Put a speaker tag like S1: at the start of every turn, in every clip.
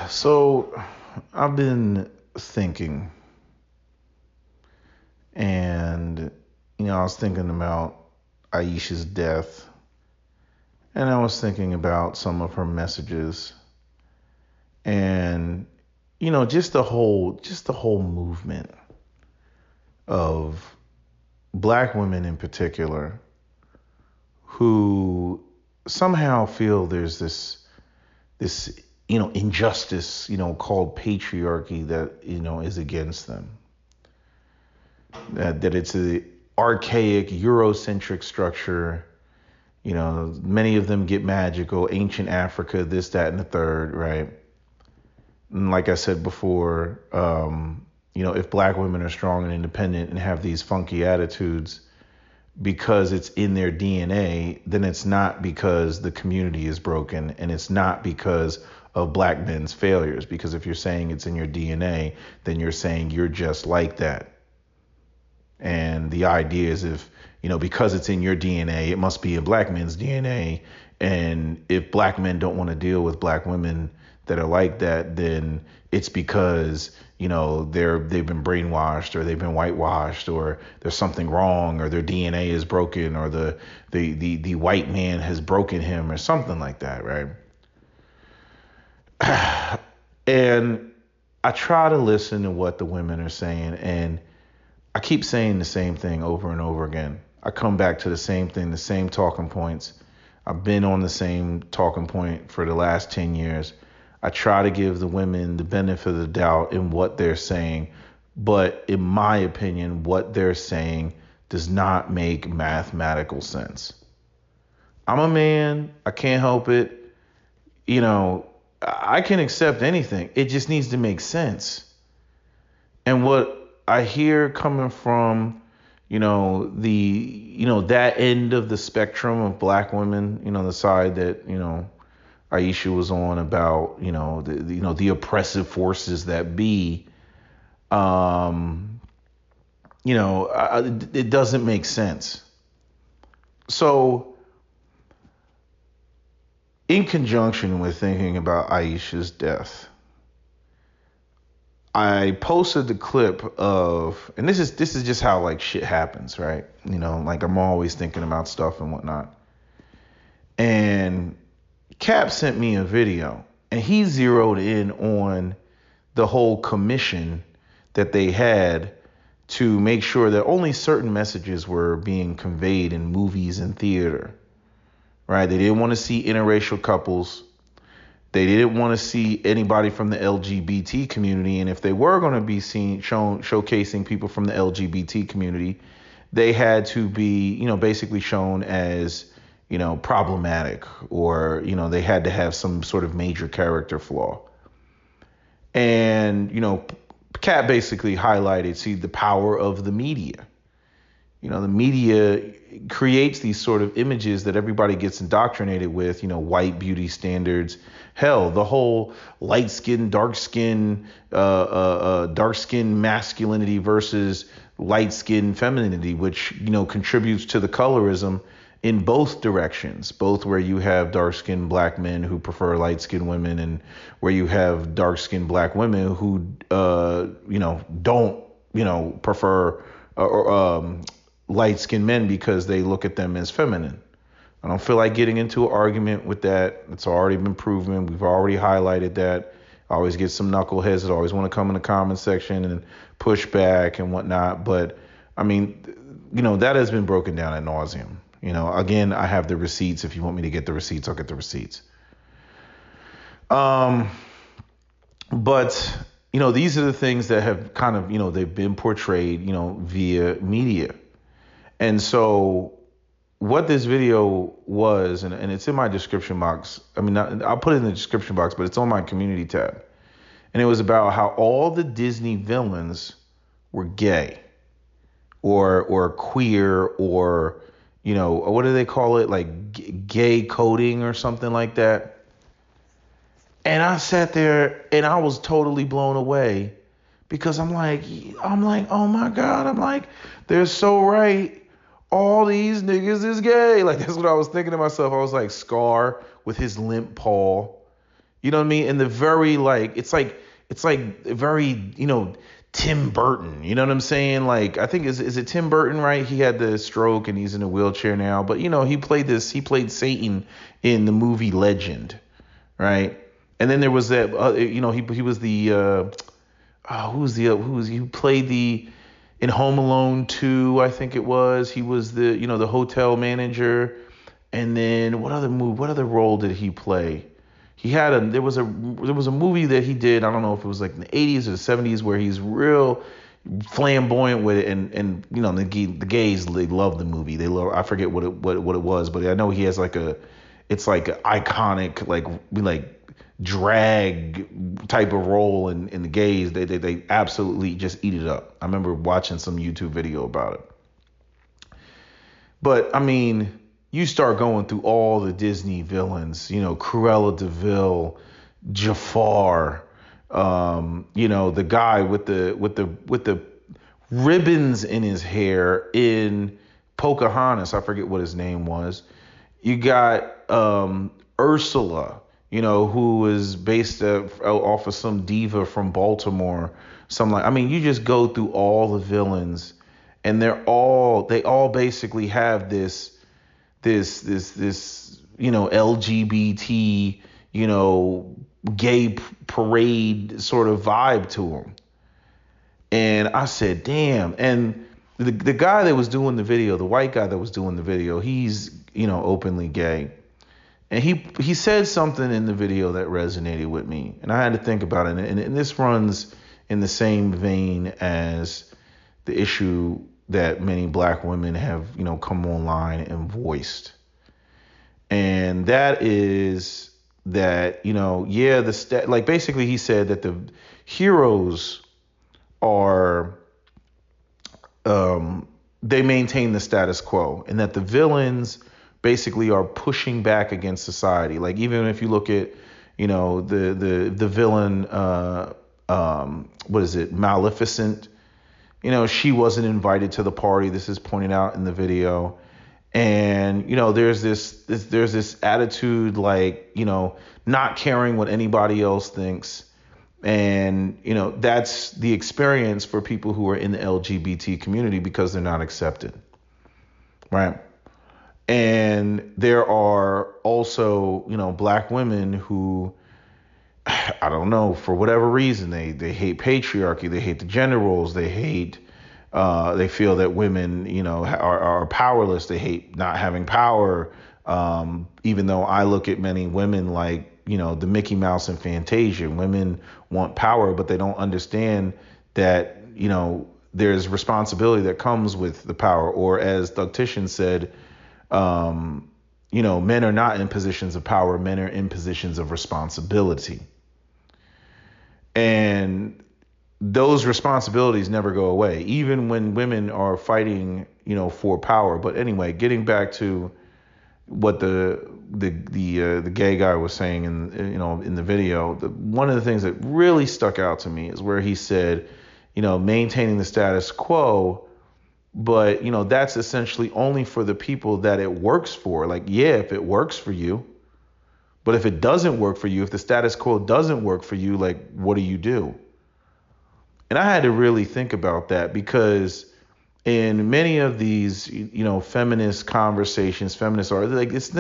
S1: So I've been thinking, and I was thinking about Aisha's death, and I was thinking about some of her messages, and just the whole movement of black women in particular who somehow feel there's this injustice called patriarchy that is against them, that it's a archaic Eurocentric structure. Many of them get magical, ancient Africa, this, that, and the third, right? And like I said before, if black women are strong and independent and have these funky attitudes because it's in their DNA, then it's not because the community is broken, and it's not because of black men's failures. Because if you're saying it's in your DNA, then you're saying you're just like that. And the idea is, if, because it's in your DNA, it must be in black men's DNA. And if black men don't want to deal with black women that are like that, then it's because, they've been brainwashed, or they've been whitewashed, or there's something wrong, or their DNA is broken, or the white man has broken him, or something like that, right? And I try to listen to what the women are saying, and I keep saying the same thing over and over again. I come back to the same thing, the same talking points. I've been on the same talking point for the last 10 years. I try to give the women the benefit of the doubt in what they're saying, but in my opinion, what they're saying does not make mathematical sense. I'm a man, I can't help it. I can accept anything. It just needs to make sense. And what I hear coming from, that end of the spectrum of black women, the side that, Aisha was on, about, the oppressive forces that be, it doesn't make sense. So in conjunction with thinking about Aisha's death, I posted the clip of, and this is just how like shit happens, right? Like I'm always thinking about stuff and whatnot. And Cap sent me a video, and he zeroed in on the whole commission that they had to make sure that only certain messages were being conveyed in movies and theater, right? They didn't want to see interracial couples. They didn't want to see anybody from the LGBT community. And if they were going to be showcasing people from the LGBT community, they had to be, basically shown as, problematic, or, they had to have some sort of major character flaw. And, Kat basically highlighted, the power of the media. The media creates these sort of images that everybody gets indoctrinated with, white beauty standards. Hell, the whole light skin, dark skin masculinity versus light skin femininity, which, contributes to the colorism in both directions, both where you have dark skinned black men who prefer light skinned women, and where you have dark skinned black women who, don't, prefer light skinned men because they look at them as feminine. I don't feel like getting into an argument with that. It's already been proven. We've already highlighted that. I always get some knuckleheads that always want to come in the comment section and push back and whatnot. But I mean, that has been broken down ad nauseum. Again, I have the receipts. If you want me to get the receipts, I'll get the receipts. But these are the things that have kind of, they've been portrayed, via media. And so what this video was, and it's in my description box. I mean, I'll put it in the description box, but it's on my community tab. And it was about how all the Disney villains were gay, or queer, or, what do they call it? Like gay coding or something like that. And I sat there and I was totally blown away, because I'm like, oh my God. I'm like, they're so right. All these niggas is gay. Like, that's what I was thinking to myself. I was like, Scar with his limp paw, You know what I mean? And the very like it's like very, Tim Burton. You know what I'm saying? Like I think is it Tim Burton, right? He had the stroke and he's in a wheelchair now, but he played Satan in the movie Legend, right? And then there was that he was the who played the in Home Alone 2, I think it was. He was the hotel manager. And then what other role did he play? There was a movie that he did, I don't know if it was like in the 80s or the 70s, where he's real flamboyant with it, and the gays, they love the movie. I forget what it was, but I know he has it's like an iconic like drag type of role in the gays. They absolutely just eat it up. I remember watching some YouTube video about it. But I mean, you start going through all the Disney villains, Cruella de Vil, Jafar, the guy with the ribbons in his hair in Pocahontas. I forget what his name was. You got Ursula, who was based off of some diva from Baltimore. You just go through all the villains, and they all basically have this LGBT, gay parade sort of vibe to them. And I said, damn. And the guy that was doing the video, the white guy that was doing the video, he's, openly gay. And he said something in the video that resonated with me. And I had to think about it. And this runs in the same vein as the issue that many black women have, come online and voiced. And that is that, basically he said that the heroes are, they maintain the status quo, and that the villains basically are pushing back against society. Like, even if you look at, the villain, what is it, Maleficent, she wasn't invited to the party. This is pointed out in the video. And, there's this attitude, like, not caring what anybody else thinks. And, that's the experience for people who are in the LGBT community because they're not accepted. Right. And there are also, black women who, I don't know, for whatever reason, they hate patriarchy, they hate the gender roles, they feel that women, are powerless, they hate not having power. Even though I look at many women like, the Mickey Mouse and Fantasia, women want power, but they don't understand that, there's responsibility that comes with the power. Or as Doug Tishon said, men are not in positions of power, men are in positions of responsibility. And those responsibilities never go away, even when women are fighting, for power. But anyway, getting back to what the gay guy was saying in the video, one of the things that really stuck out to me is where he said, maintaining the status quo, but that's essentially only for the people that it works for. Like, yeah, if it works for you, but if it doesn't work for you, if the status quo doesn't work for you, like, what do you do? And I had to really think about that, because in many of these, feminist conversations, feminists are like, it's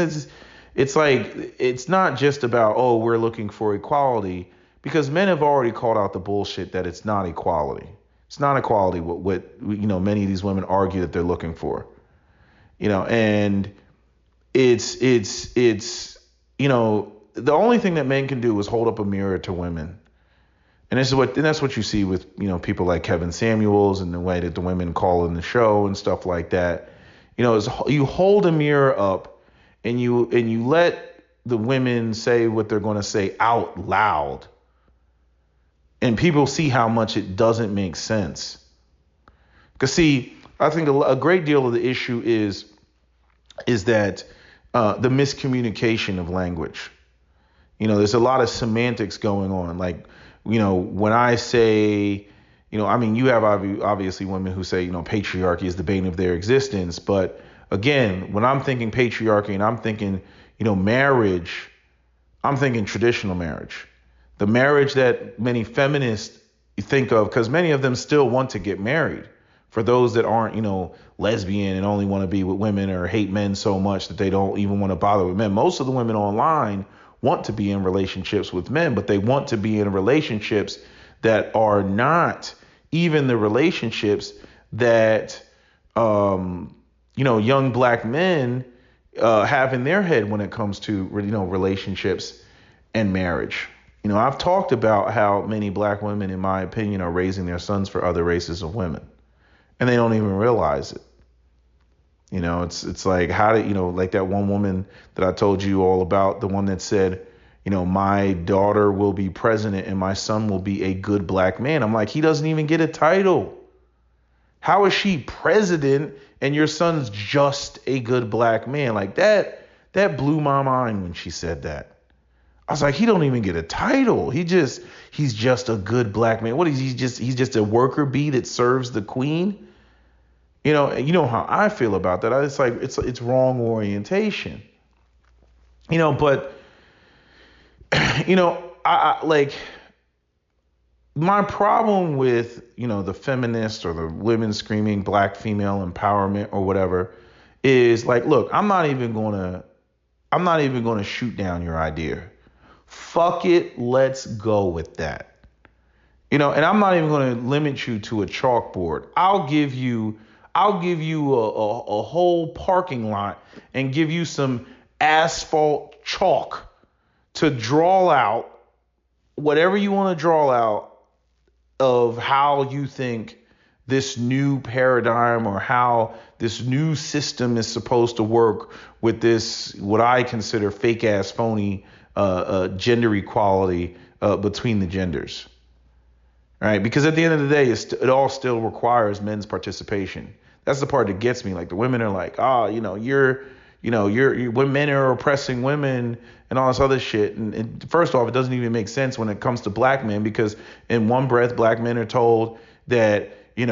S1: not just about, oh, we're looking for equality, because men have already called out the bullshit that it's not equality. It's not equality what many of these women argue that they're looking for. And it's the only thing that men can do is hold up a mirror to women. And that's what you see with, people like Kevin Samuels and the way that the women call in the show and stuff like that. Is you hold a mirror up and you let the women say what they're going to say out loud. And people see how much it doesn't make sense. Because, see, I think a great deal of the issue is that the miscommunication of language. There's a lot of semantics going on. Like, when I say, you have obviously women who say, patriarchy is the bane of their existence. But again, when I'm thinking patriarchy and I'm thinking, marriage, I'm thinking traditional marriage. The marriage that many feminists think of, because many of them still want to get married. For those that aren't, lesbian and only want to be with women or hate men so much that they don't even want to bother with men. Most of the women online want to be in relationships with men, but they want to be in relationships that are not even the relationships that, young black men have in their head when it comes to, relationships and marriage. I've talked about how many black women, in my opinion, are raising their sons for other races of women, and they don't even realize it. It's like, how do like that one woman that I told you all about, the one that said, my daughter will be president and my son will be a good black man. I'm like, he doesn't even get a title. How is she president and your son's just a good black man? Like that blew my mind when she said that. I was like, he don't even get a title. He's just a good black man. What is he? He's just a worker bee that serves the queen. You know how I feel about that. It's like it's wrong orientation. But I like, my problem with the feminists or the women screaming black female empowerment or whatever is like, look, I'm not even gonna shoot down your idea. Fuck it, let's go with that. And I'm not even going to limit you to a chalkboard. I'll give you a whole parking lot and give you some asphalt chalk to draw out whatever you want to draw out of how you think this new paradigm or how this new system is supposed to work with this, what I consider fake ass phony gender equality between the genders. All right, because at the end of the day, it all still requires men's participation. That's the part that gets me. Like, the women are like, you're when men are oppressing women and all this other shit. And first off, it doesn't even make sense when it comes to black men, because in one breath, black men are told that they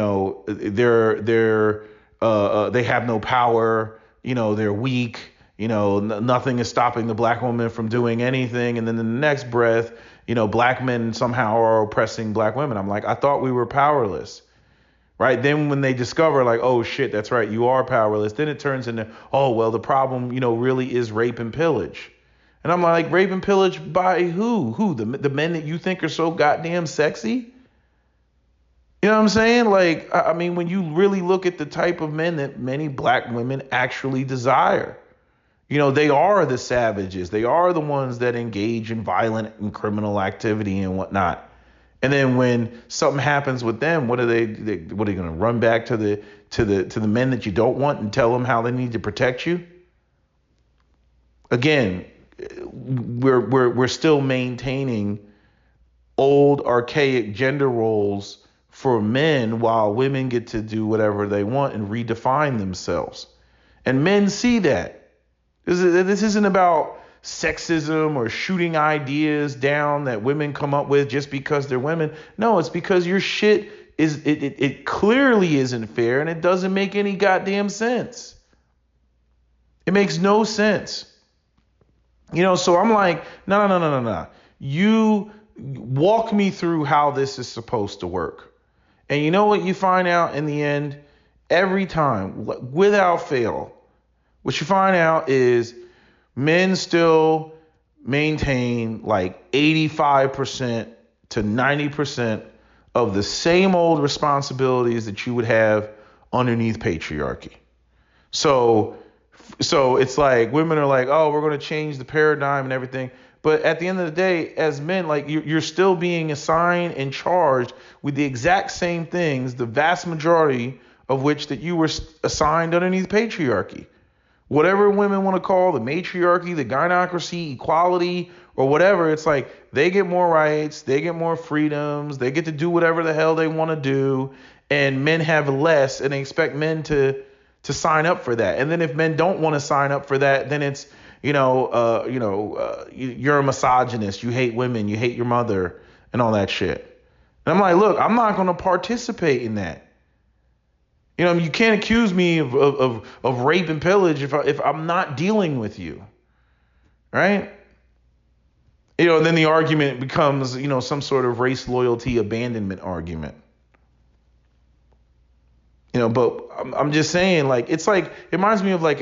S1: have no power, they're weak. Nothing is stopping the black woman from doing anything. And then in the next breath, black men somehow are oppressing black women. I'm like, I thought we were powerless, right? Then when they discover, like, oh shit, that's right, you are powerless. Then it turns into, oh, well, the problem, really is rape and pillage. And I'm like, rape and pillage by who? The men that you think are so goddamn sexy? You know what I'm saying? Like, I mean, when you really look at the type of men that many black women actually desire, they are the savages. They are the ones that engage in violent and criminal activity and whatnot. And then when something happens with them, what are they going to run back to the men that you don't want and tell them how they need to protect you? Again, we're still maintaining old archaic gender roles for men, while women get to do whatever they want and redefine themselves. And men see that. This isn't about sexism or shooting ideas down that women come up with just because they're women. No, it's because your shit it clearly isn't fair, and it doesn't make any goddamn sense. It makes no sense. So I'm like, no. You walk me through how this is supposed to work. And you know what you find out in the end? Every time, without fail, what you find out is men still maintain like 85% to 90% of the same old responsibilities that you would have underneath patriarchy. So it's like women are like, oh, we're going to change the paradigm and everything. But at the end of the day, as men, like, you're still being assigned and charged with the exact same things, the vast majority of which that you were assigned underneath patriarchy. Whatever women want to call the matriarchy, the gynocracy, equality, or whatever, it's like they get more rights, they get more freedoms, they get to do whatever the hell they want to do, and men have less, and they expect men to sign up for that. And then if men don't want to sign up for that, then it's, you're a misogynist, you hate women, you hate your mother, and all that shit. And I'm like, look, I'm not going to participate in that. You can't accuse me of rape and pillage if I'm not dealing with you, right? And then the argument becomes, some sort of race loyalty abandonment argument. But I'm just saying, like, it's like, it reminds me of like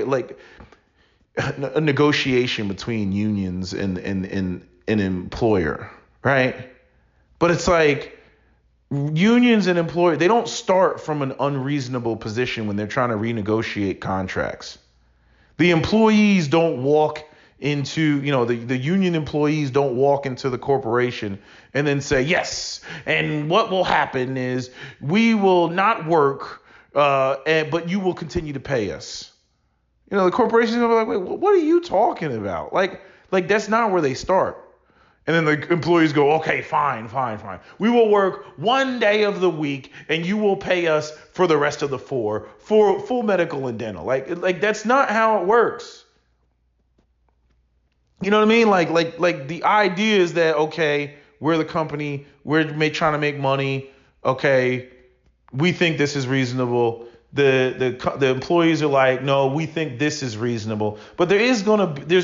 S1: a negotiation between unions and an employer, right? But it's like unions and employers, they don't start from an unreasonable position when they're trying to renegotiate contracts. The employees don't walk into, the union employees don't walk into the corporation and then say, yes, and what will happen is we will not work, but you will continue to pay us. The corporation's gonna be like, wait, what are you talking about? Like that's not where they start. And then the employees go, okay, fine. We will work 1 day of the week and you will pay us for the rest of the 4 for full medical and dental. Like that's not how it works. You know what I mean? Like the idea is that, okay, we're the company, we're trying to make money. Okay, we think this is reasonable. The employees are like, no, we think this is reasonable. But there's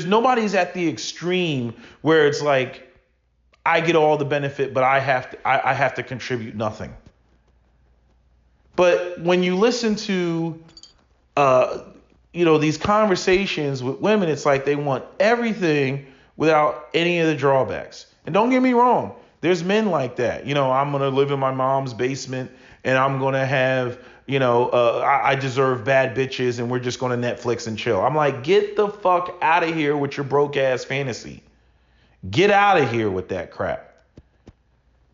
S1: nobody's at the extreme where it's like, I get all the benefit, but I have to contribute nothing. But when you listen to these conversations with women, it's like they want everything without any of the drawbacks. And don't get me wrong, there's men like that. I'm gonna live in my mom's basement and I'm gonna have, I deserve bad bitches and we're just gonna Netflix and chill. I'm like, get the fuck out of here with your broke ass fantasy. Get out of here with that crap.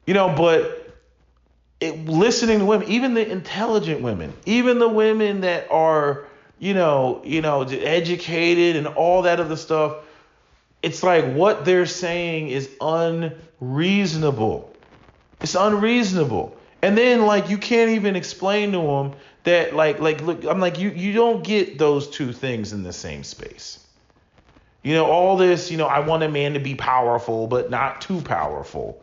S1: But listening to women, even the intelligent women, even the women that are, educated and all that other stuff, it's like what they're saying is unreasonable. It's unreasonable. And then like you can't even explain to them that look, I'm like, you don't get those two things in the same space. All this, I want a man to be powerful, but not too powerful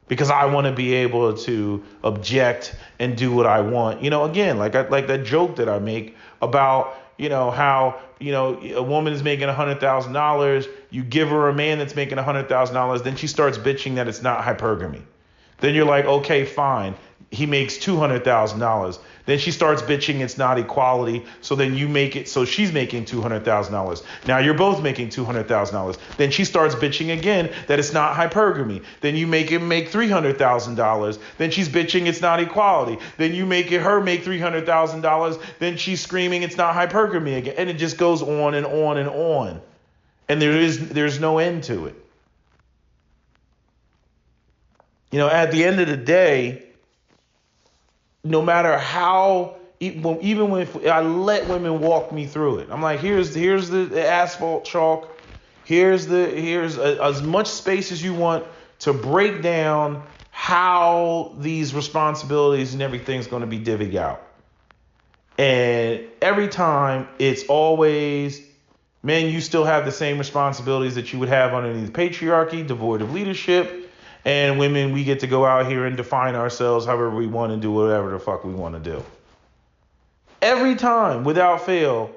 S1: because I want to be able to object and do what I want. Again, like that joke that I make about, how, a woman is making $100,000. You give her a man that's making $100,000. Then she starts bitching that it's not hypergamy. Then you're like, okay, fine. He makes $200,000. Then she starts bitching it's not equality. So then you make it so she's making $200,000. Now you're both making $200,000. Then she starts bitching again that it's not hypergamy. Then you make him make $300,000. Then she's bitching it's not equality. Then you make her make $300,000. Then she's screaming it's not hypergamy again. And it just goes on and on and on. And there's no end to it. At the end of the day, no matter how, even when I let women walk me through it, I'm like, here's the asphalt chalk, here's as much space as you want to break down how these responsibilities and everything's going to be divvied out. And every time it's always, men, you still have the same responsibilities that you would have underneath patriarchy, devoid of leadership. And women, we get to go out here and define ourselves however we want and do whatever the fuck we want to do. Every time, without fail,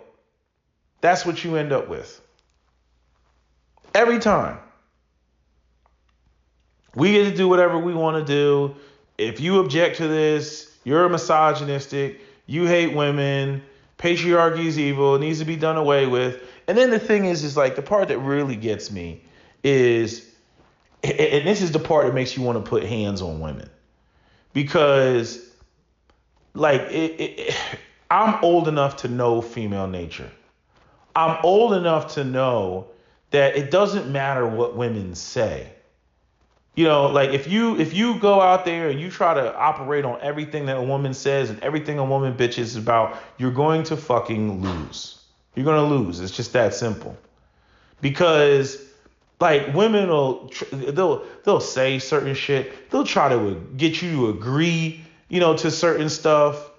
S1: that's what you end up with. Every time. We get to do whatever we want to do. If you object to this, you're misogynistic, you hate women, patriarchy is evil, it needs to be done away with. And then the thing is like the part that really gets me is, and this is the part that makes you want to put hands on women, because like I'm old enough to know female nature. I'm old enough to know that it doesn't matter what women say. Like if you go out there and you try to operate on everything that a woman says and everything a woman bitches about, you're going to fucking lose. You're going to lose. It's just that simple. Because like women they'll say certain shit. They'll try to get you to agree, to certain stuff,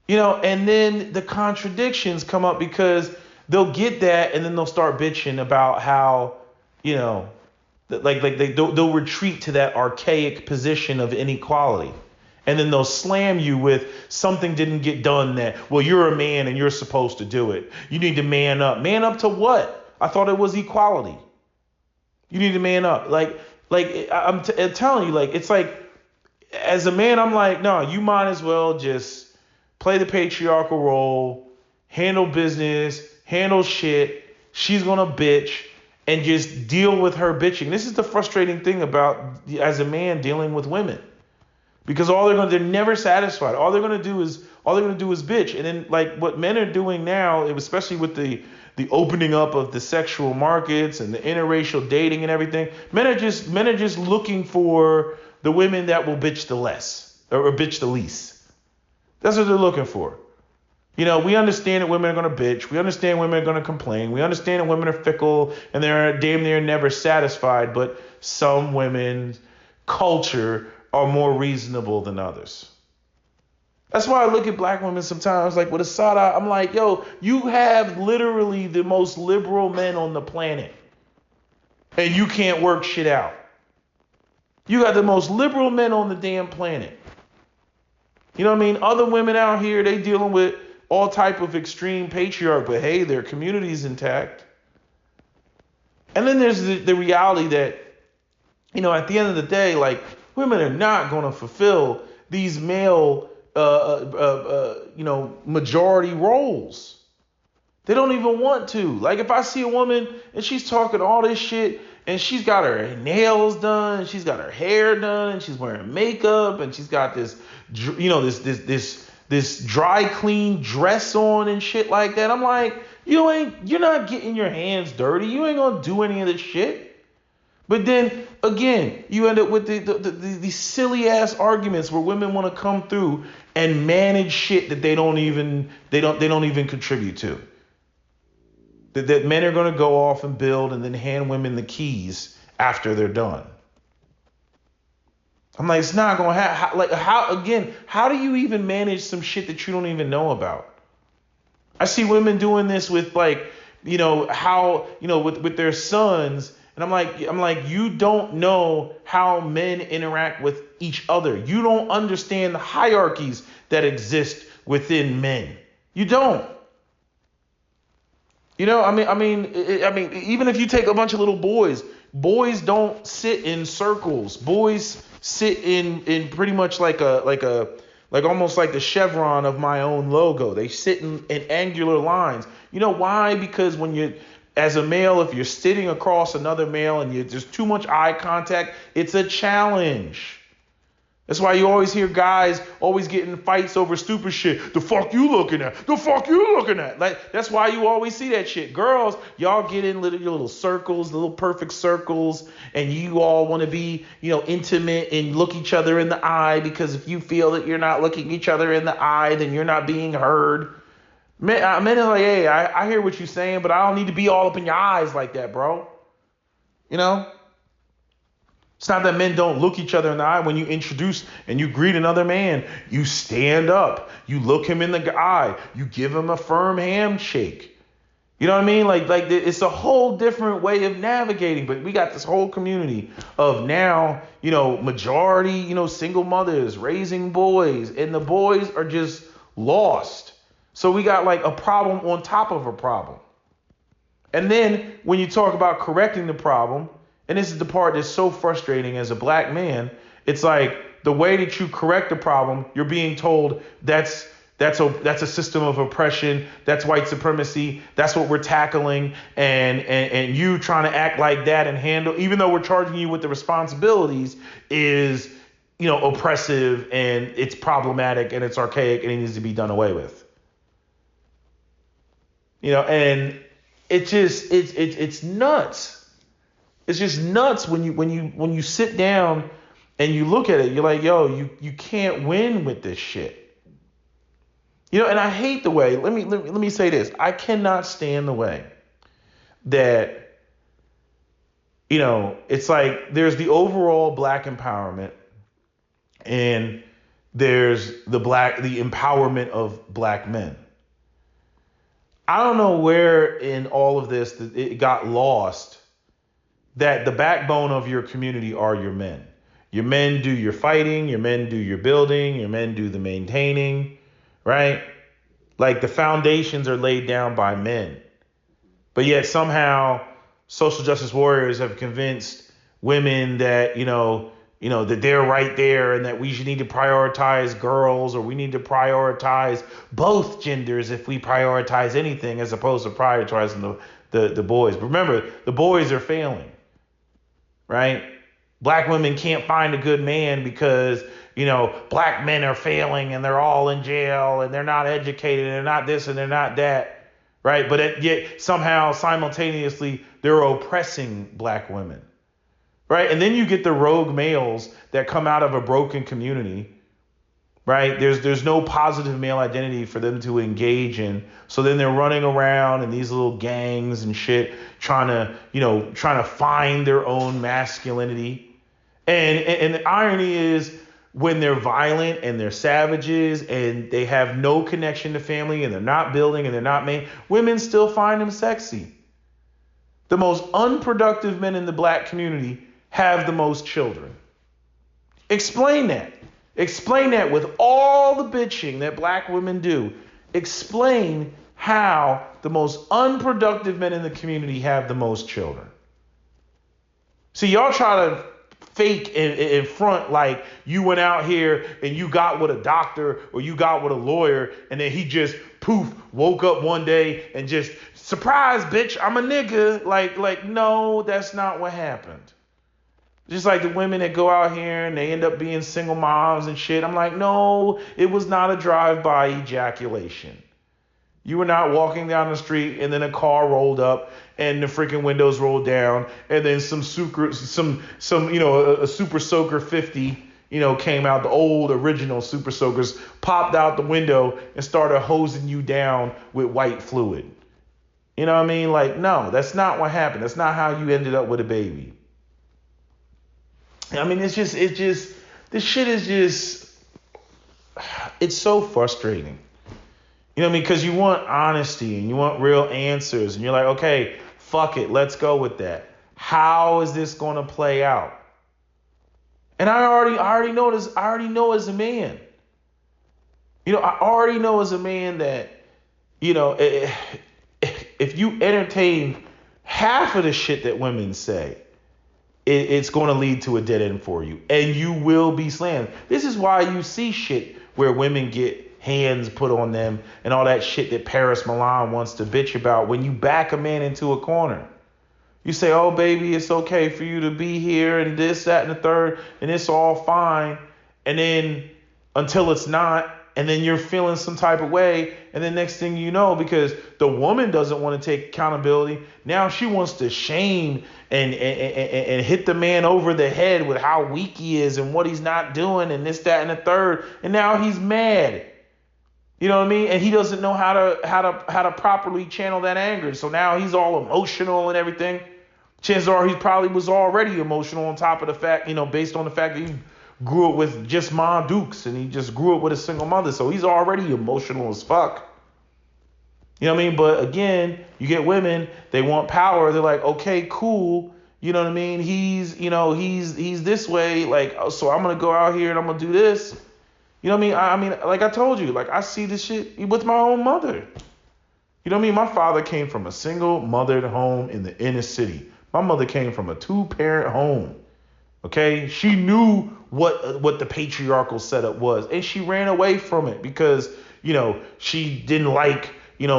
S1: and then the contradictions come up because they'll get that and then they'll start bitching about how, they'll retreat to that archaic position of inequality. And then they'll slam you with something didn't get done that, well, you're a man and you're supposed to do it. You need to man up. Man up to what? I thought it was equality. You need to man up. I'm telling you, like, it's like, as a man, I'm like, no, you might as well just play the patriarchal role, handle business, handle shit. She's gonna bitch and just deal with her bitching. This is the frustrating thing about, as a man, dealing with women. Because they're never satisfied. All they're gonna do is bitch. And then, like, what men are doing now, especially with the opening up of the sexual markets and the interracial dating and everything, men are just looking for the women that will bitch the less, or bitch the least. That's what they're looking for. We understand that women are going to bitch. We understand women are going to complain. We understand that women are fickle and they're damn near never satisfied. But some women's culture are more reasonable than others. That's why I look at black women sometimes, like with Assad, I'm like, yo, you have literally the most liberal men on the planet, and you can't work shit out. You got the most liberal men on the damn planet. You know what I mean? Other women out here, they dealing with all type of extreme patriarch, but hey, their community's intact. And then there's the reality that, at the end of the day, like, women are not going to fulfill these male, majority roles. They don't even want to. Like, if I see a woman and she's talking all this shit and she's got her nails done, she's got her hair done, and she's wearing makeup, and she's got this, this dry clean dress on and shit like that, I'm like, you're not getting your hands dirty. You ain't gonna do any of this shit. But then again, you end up with these silly ass arguments where women want to come through and manage shit that they don't even contribute to. That men are going to go off and build and then hand women the keys after they're done. I'm like, it's not going to happen. Like, how do you even manage some shit that you don't even know about? I see women doing this with, like, with their sons. And I'm like, you don't know how men interact with each other. You don't understand the hierarchies that exist within men. You don't. I mean, even if you take a bunch of little boys don't sit in circles. Boys sit in pretty much like almost like the chevron of my own logo. They sit in angular lines. You know why? Because as a male, if you're sitting across another male and there's too much eye contact, it's a challenge. That's why you always hear guys always getting fights over stupid shit. The fuck you looking at? The fuck you looking at? Like, that's why you always see that shit. Girls, y'all get in your little circles, little perfect circles, and you all want to be, intimate and look each other in the eye, because if you feel that you're not looking each other in the eye, then you're not being heard. Men are like, hey, I hear what you're saying, but I don't need to be all up in your eyes like that, bro. It's not that men don't look each other in the eye. When you introduce and you greet another man, you stand up, you look him in the eye, you give him a firm handshake. You know what I mean? Like it's a whole different way of navigating. But we got this whole community of now, majority, single mothers raising boys, and the boys are just lost. So we got like a problem on top of a problem. And then when you talk about correcting the problem, and this is the part that's so frustrating as a black man, it's like the way that you correct the problem, you're being told that's a system of oppression, that's white supremacy, that's what we're tackling, and you trying to act like that and handle, even though we're charging you with the responsibilities, is oppressive, and it's problematic, and it's archaic, and it needs to be done away with. And it's nuts. It's just nuts when you sit down and you look at it. You're like, yo, you can't win with this shit. And I hate the way. Let me say this. I cannot stand the way that it's like there's the overall black empowerment, and there's the empowerment of black men. I don't know where in all of this that it got lost that the backbone of your community are your men. Your men do your fighting, your men do your building, your men do the maintaining, right? Like the foundations are laid down by men. But yet somehow social justice warriors have convinced women that, that they're right there and that we should need to prioritize girls, or we need to prioritize both genders if we prioritize anything, as opposed to prioritizing the boys. But remember, the boys are failing, right? Black women can't find a good man because, black men are failing and they're all in jail and they're not educated and they're not this and they're not that, right? But yet somehow simultaneously they're oppressing black women, right? And then you get the rogue males that come out of a broken community, right? There's no positive male identity for them to engage in. So then they're running around in these little gangs and shit, trying to find their own masculinity. And the irony is, when they're violent and they're savages and they have no connection to family and they're not building and they're not made, women still find them sexy. The most unproductive men in the black community have the most children. Explain that. Explain that with all the bitching that black women do. Explain how the most unproductive men in the community have the most children. See, y'all try to fake in front like you went out here and you got with a doctor or you got with a lawyer, and then he just poof woke up one day and just, surprise bitch, I'm a nigga. Like no, that's not what happened. Just like the women that go out here and they end up being single moms and shit. I'm like, no, it was not a drive-by ejaculation. You were not walking down the street and then a car rolled up and the freaking windows rolled down and then a Super Soaker 50, came out. The old original Super Soakers popped out the window and started hosing you down with white fluid. You know what I mean? Like, no, that's not what happened. That's not how you ended up with a baby. I mean, this shit is just, it's so frustrating. You know what I mean? Because you want honesty and you want real answers. And you're like, okay, fuck it. Let's go with that. How is this going to play out? And I already know this. I already know as a man. I already know as a man that, if you entertain half of the shit that women say, it's going to lead to a dead end for you. And you will be slammed. This is why you see shit where women get hands put on them and all that shit that Paris Milan wants to bitch about. When you back a man into a corner, you say, oh, baby, it's okay for you to be here and this, that, and the third, and it's all fine. And then until it's not, and then you're feeling some type of way. And then next thing you know, because the woman doesn't want to take accountability, now she wants to shame and hit the man over the head with how weak he is and what he's not doing and this, that, and the third. And now he's mad. You know what I mean? And he doesn't know how to properly channel that anger. So now he's all emotional and everything. Chances are he probably was already emotional on top of the fact, based on the fact that he grew up with just Ma Dukes and he just grew up with a single mother. So he's already emotional as fuck. You know what I mean? But again, you get women, they want power. They're like, okay, cool. You know what I mean? He's this way. Like, so I'm going to go out here and I'm going to do this. You know what I mean? I mean, like I told you, like I see this shit with my own mother. You know what I mean? My father came from a single mothered home in the inner city. My mother came from a 2-parent home. Okay? She knew what the patriarchal setup was, and she ran away from it because, she didn't like,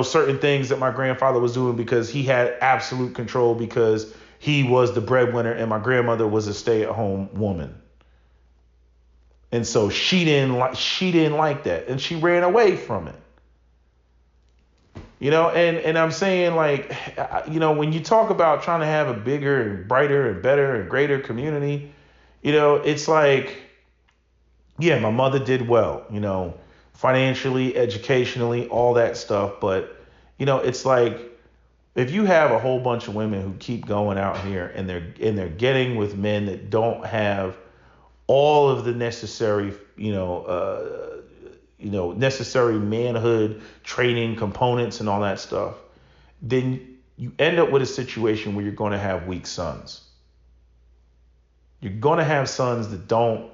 S1: certain things that my grandfather was doing because he had absolute control because he was the breadwinner and my grandmother was a stay-at-home woman. And so she didn't like that, and she ran away from it. And I'm saying, like, when you talk about trying to have a bigger and brighter and better and greater community, it's like, yeah, my mother did well, financially, educationally, all that stuff. But, it's like, if you have a whole bunch of women who keep going out here and they're getting with men that don't have all of the necessary, necessary manhood training components and all that stuff, then you end up with a situation where you're going to have weak sons. You're going to have sons that don't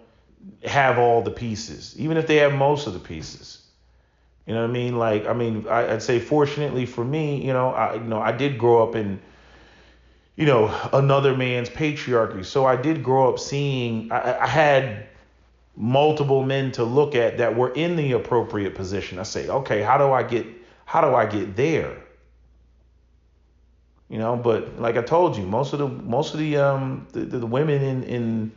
S1: have all the pieces, even if they have most of the pieces. You know what I mean? Like, I'd say fortunately for me, I did grow up in, another man's patriarchy. So I did grow up seeing, I had multiple men to look at that were in the appropriate position. I say, okay, how do I get there? But like I told you, most of the women in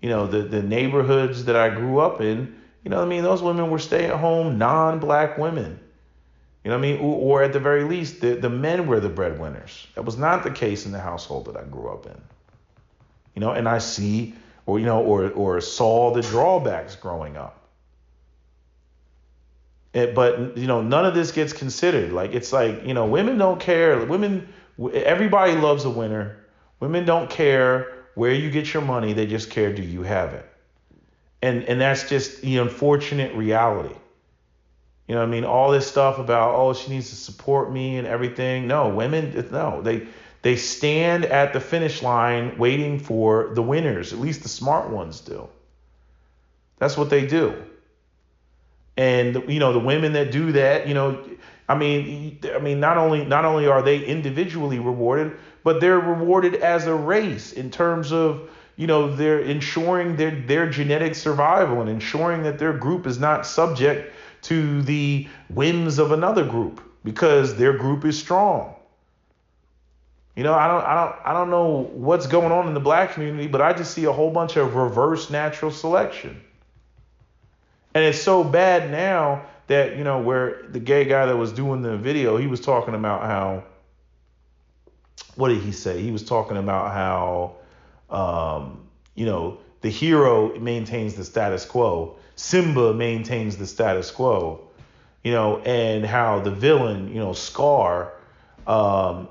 S1: the neighborhoods that I grew up in, those women were stay-at-home, non-black women. Or at the very least, the men were the breadwinners. That was not the case in the household that I grew up in. And I see, or saw the drawbacks growing up. But none of this gets considered. Like, it's like, women don't care. Everybody loves a winner. Women don't care where you get your money. They just care, do you have it? And that's just the unfortunate reality. All this stuff about, oh, she needs to support me and everything. No, they stand at the finish line waiting for the winners. At least the smart ones do. That's what they do. And the women that do that, not only are they individually rewarded, but they're rewarded as a race in terms of, they're ensuring their genetic survival and ensuring that their group is not subject to the whims of another group because their group is strong. I don't know what's going on in the black community, but I just see a whole bunch of reverse natural selection. And it's so bad now that, where the gay guy that was doing the video, he was talking about how, what did he say? He was talking about how, the hero maintains the status quo. Simba maintains the status quo, and how the villain, Scar,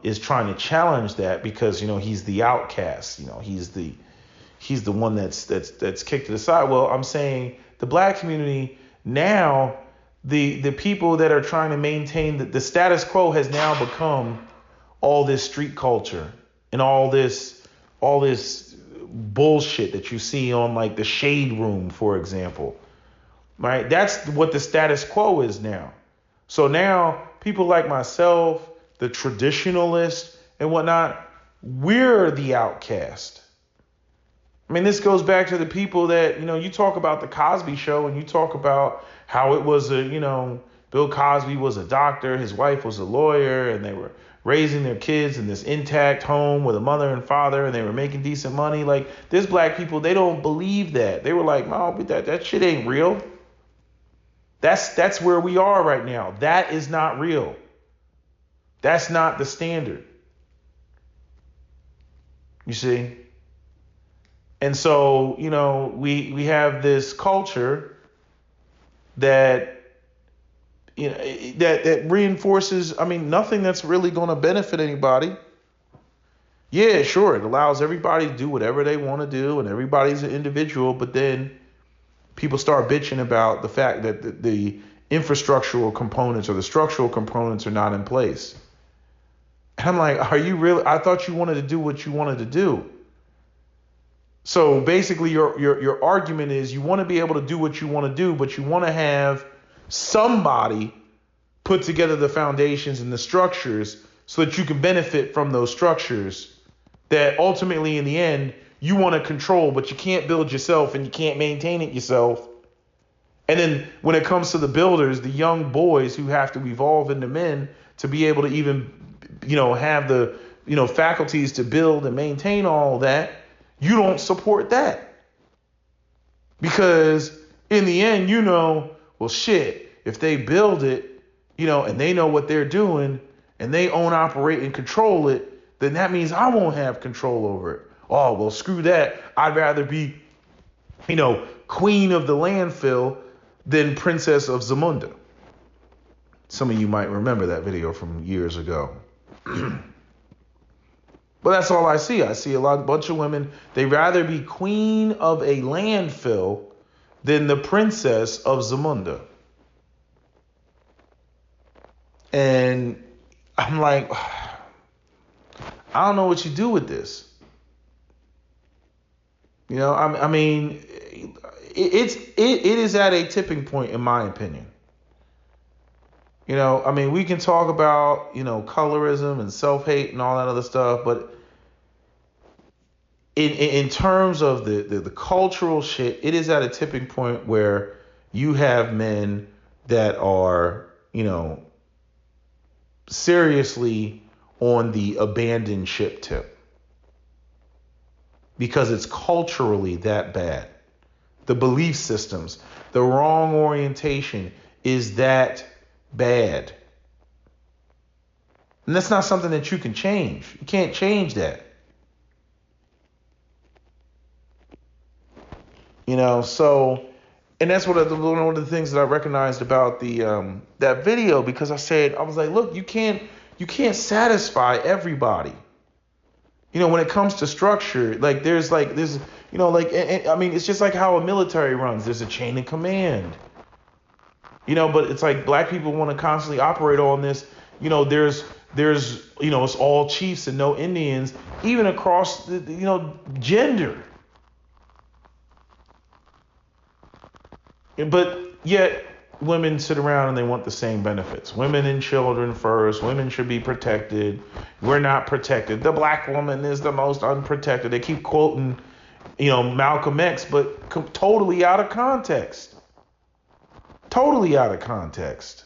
S1: is trying to challenge that because, he's the outcast, he's the one that's kicked to the side. Well, I'm saying the black community now, the people that are trying to maintain the status quo has now become all this street culture and all this bullshit that you see on like the Shade Room, for example. Right? That's what the status quo is now. So now people like myself, the traditionalists and whatnot, we're the outcast. This goes back to the people that, you talk about the Cosby Show and you talk about how it was Bill Cosby was a doctor, his wife was a lawyer, and they were raising their kids in this intact home with a mother and father, and they were making decent money. Like, there's black people, they don't believe that. They were like, no, that shit ain't real. That's where we are right now. That is not real. That's not the standard. You see? And so, we have this culture that that reinforces, nothing that's really going to benefit anybody. Yeah, sure, it allows everybody to do whatever they want to do, and everybody's an individual, but then people start bitching about the fact that the infrastructural components or the structural components are not in place. And I'm like, are you really? I thought you wanted to do what you wanted to do. So basically your argument is you want to be able to do what you want to do, but you want to have somebody put together the foundations and the structures so that you can benefit from those structures that ultimately in the end you want to control, but you can't build yourself and you can't maintain it yourself. And then when it comes to the builders, the young boys who have to evolve into men to be able to even, have the, faculties to build and maintain all that, you don't support that. Because in the end, well, shit, if they build it, and they know what they're doing and they own, operate, and control it, then that means I won't have control over it. Oh, well, screw that. I'd rather be, queen of the landfill than princess of Zamunda. Some of you might remember that video from years ago. But that's all I see. I see a bunch of women, they rather be queen of a landfill than the princess of Zamunda. And I'm like, I don't know what you do with this. It is at a tipping point, in my opinion. We can talk about, colorism and self-hate and all that other stuff, but in terms of the cultural shit, it is at a tipping point where you have men that are, seriously on the abandoned ship tip because it's culturally that bad. The belief systems, the wrong orientation is that bad. And that's not something that you can change. You can't change that. So, and that's one of the things that I recognized about the that video, because I was like, look, you can't satisfy everybody. When it comes to structure, like there's I mean, it's just like how a military runs. There's a chain of command. But it's like black people want to constantly operate on this. There's it's all chiefs and no Indians, even across the gender. But yet women sit around and they want the same benefits. Women and children first. Women should be protected. We're not protected. The black woman is the most unprotected. They keep quoting, Malcolm X, but totally out of context. Totally out of context.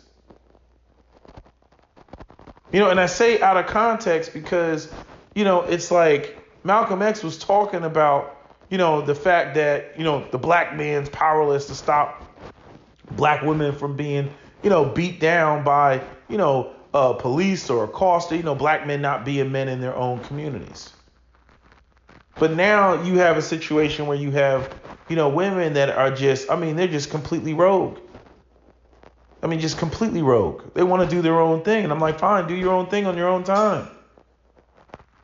S1: And I say out of context because, it's like Malcolm X was talking about, the fact that, the black man's powerless to stop black women from being, beat down by, police or accosted, black men not being men in their own communities. But now you have a situation where you have, women that are they're just completely rogue. Just completely rogue. They want to do their own thing. And I'm like, fine, do your own thing on your own time.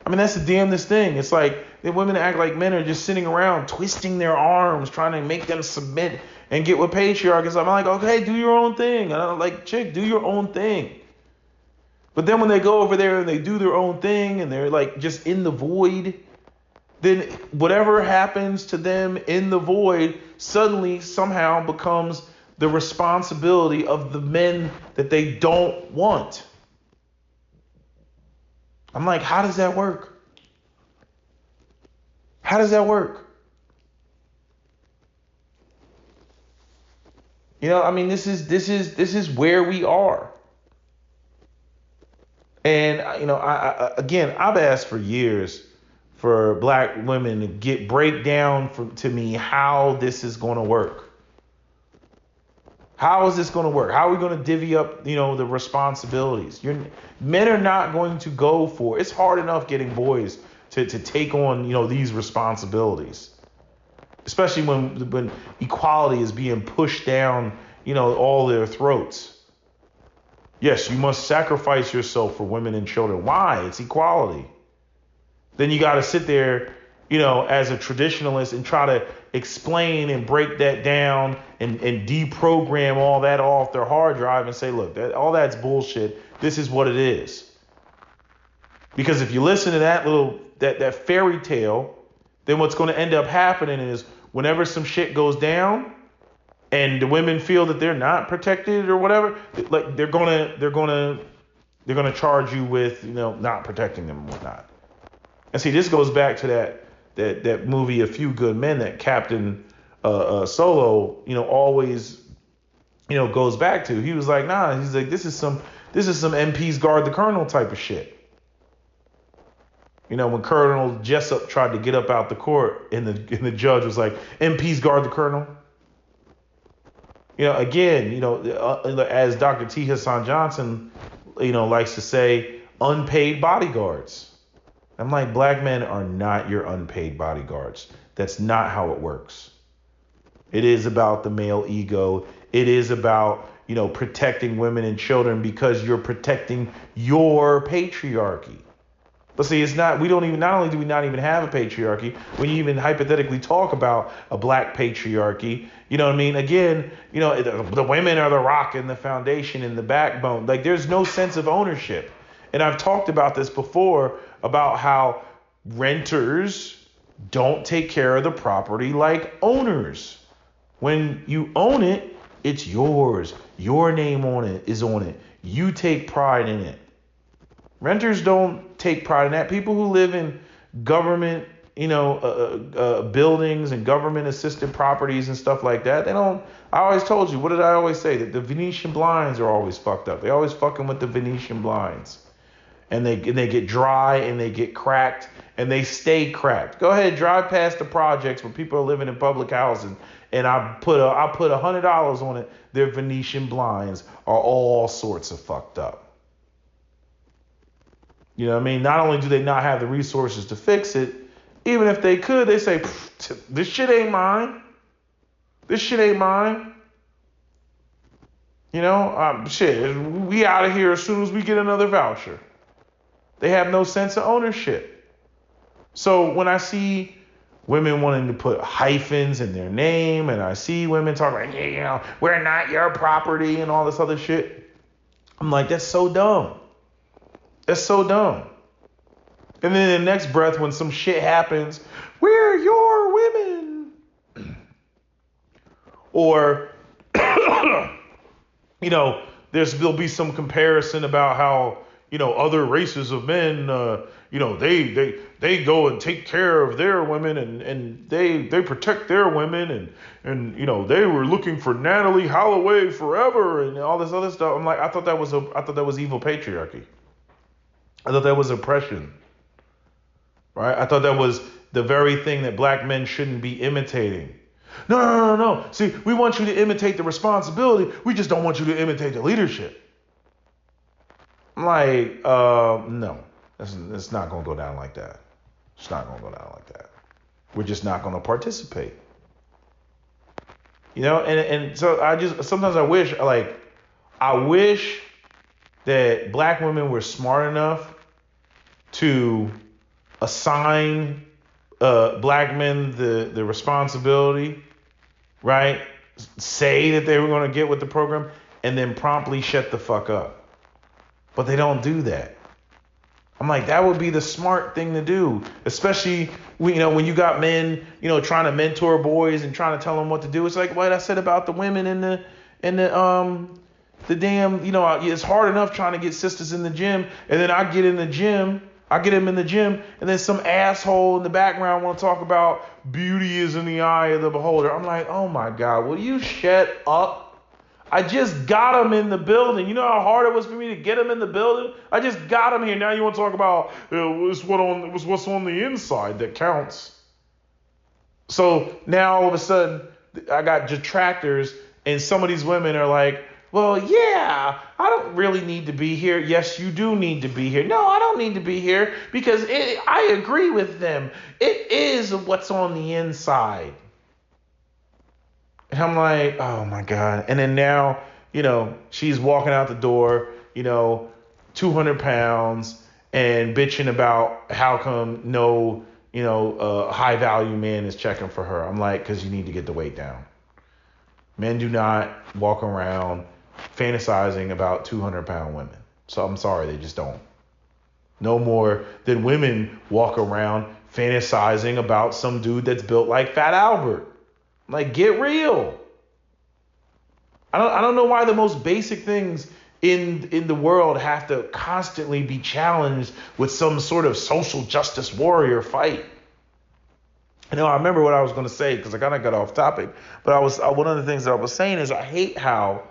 S1: That's the damnedest thing. It's like the women act like men are just sitting around twisting their arms, trying to make them submit and get with patriarchy. I'm like, okay, do your own thing. And I'm like, chick, do your own thing. But then when they go over there and they do their own thing and they're like just in the void, then whatever happens to them in the void suddenly somehow becomes the responsibility of the men that they don't want. I'm like, how does that work? How does that work? This is where we are. And I've asked for years for black women to break down to me how this is going to work. How is this going to work? How are we going to divvy up, the responsibilities? Men are not going to go for. It's hard enough getting boys to take on, these responsibilities, especially when equality is being pushed down, all their throats. Yes, you must sacrifice yourself for women and children. Why? It's equality. Then you got to sit there, as a traditionalist and try to explain and break that down and deprogram all that off their hard drive and say, look, all that's bullshit. This is what it is. Because if you listen to that fairy tale, then what's going to end up happening is whenever some shit goes down and the women feel that they're not protected or whatever, like they're gonna charge you with, not protecting them and whatnot. And see, this goes back to that movie, A Few Good Men, that Captain Solo, always, goes back to. He was like, nah, he's like, this is some MPs guard the colonel type of shit. When Colonel Jessup tried to get up out the court and the judge was like, MPs guard the colonel. Again, as Dr. T. Hassan Johnson, likes to say, unpaid bodyguards. I'm like, black men are not your unpaid bodyguards. That's not how it works. It is about the male ego. It is about, protecting women and children because you're protecting your patriarchy. But see, it's not, not only do we not even have a patriarchy, when you even hypothetically talk about a black patriarchy, Again, the women are the rock and the foundation and the backbone. Like, there's no sense of ownership. And I've talked about this before, about how renters don't take care of the property like owners. When you own it, it's yours. Your name is on it. You take pride in it. Renters don't take pride in that. People who live in government, buildings and government assisted properties and stuff like that. They don't. I always told you, what did I always say? That the Venetian blinds are always fucked up. They always fucking with the Venetian blinds, and they get dry and they get cracked and they stay cracked. Go ahead, drive past the projects where people are living in public housing, and I put $100 on it. Their Venetian blinds are all sorts of fucked up. You know what I mean? Not only do they not have the resources to fix it, even if they could, they say, this shit ain't mine. This shit ain't mine. You know, shit, we out of here as soon as we get another voucher. They have no sense of ownership. So when I see women wanting to put hyphens in their name, and I see women talking like, yeah, we're not your property and all this other shit, I'm like, that's so dumb. That's so dumb. And then in the next breath, when some shit happens, we're your women. Or, there'll be some comparison about how, other races of men, they go and take care of their women and they protect their women and they were looking for Natalie Holloway forever and all this other stuff. I'm like, I thought that was evil patriarchy. I thought that was oppression, right? I thought that was the very thing that black men shouldn't be imitating. No. See, we want you to imitate the responsibility. We just don't want you to imitate the leadership. I'm like, no, it's not going to go down like that. It's not going to go down like that. We're just not going to participate. And so sometimes I wish that black women were smart enough to assign black men the responsibility, right? Say that they were going to get with the program and then promptly shut the fuck up. But they don't do that. I'm like, that would be the smart thing to do, especially when you got men, trying to mentor boys and trying to tell them what to do. It's like what I said about the women in the damn, it's hard enough trying to get sisters in the gym, and then I get them in the gym, and then some asshole in the background want to talk about beauty is in the eye of the beholder. I'm like, oh my God, will you shut up? I just got him in the building. You know how hard it was for me to get him in the building? I just got him here. Now you want to talk about what's on the inside that counts. So now all of a sudden I got detractors, and some of these women are like, well, yeah, I don't really need to be here. Yes, you do need to be here. No, I don't need to be here because I agree with them. It is what's on the inside. And I'm like, oh my God. And then now, she's walking out the door, 200 pounds and bitching about how come no, high value man is checking for her. I'm like, because you need to get the weight down. Men do not walk around fantasizing about 200-pound women. So I'm sorry, they just don't. No more than women walk around fantasizing about some dude that's built like Fat Albert. Like, get real. I don't know why the most basic things in the world have to constantly be challenged with some sort of social justice warrior fight. I remember what I was going to say because I kind of got off topic, but one of the things that I was saying is I hate how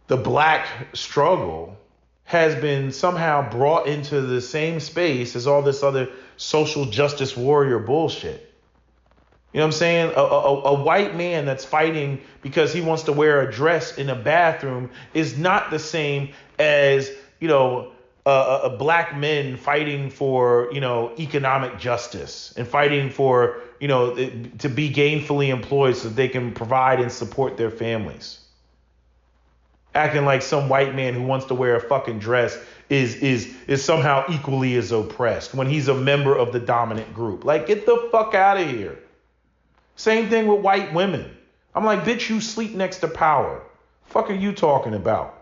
S1: the black struggle has been somehow brought into the same space as all this other social justice warrior bullshit. You know what I'm saying? A white man that's fighting because he wants to wear a dress in a bathroom is not the same as, a black men fighting for, economic justice and fighting for, to be gainfully employed so that they can provide and support their families. Acting like some white man who wants to wear a fucking dress is somehow equally as oppressed when he's a member of the dominant group. Like, get the fuck out of here. Same thing with white women. I'm like, bitch, you sleep next to power. Fuck are you talking about?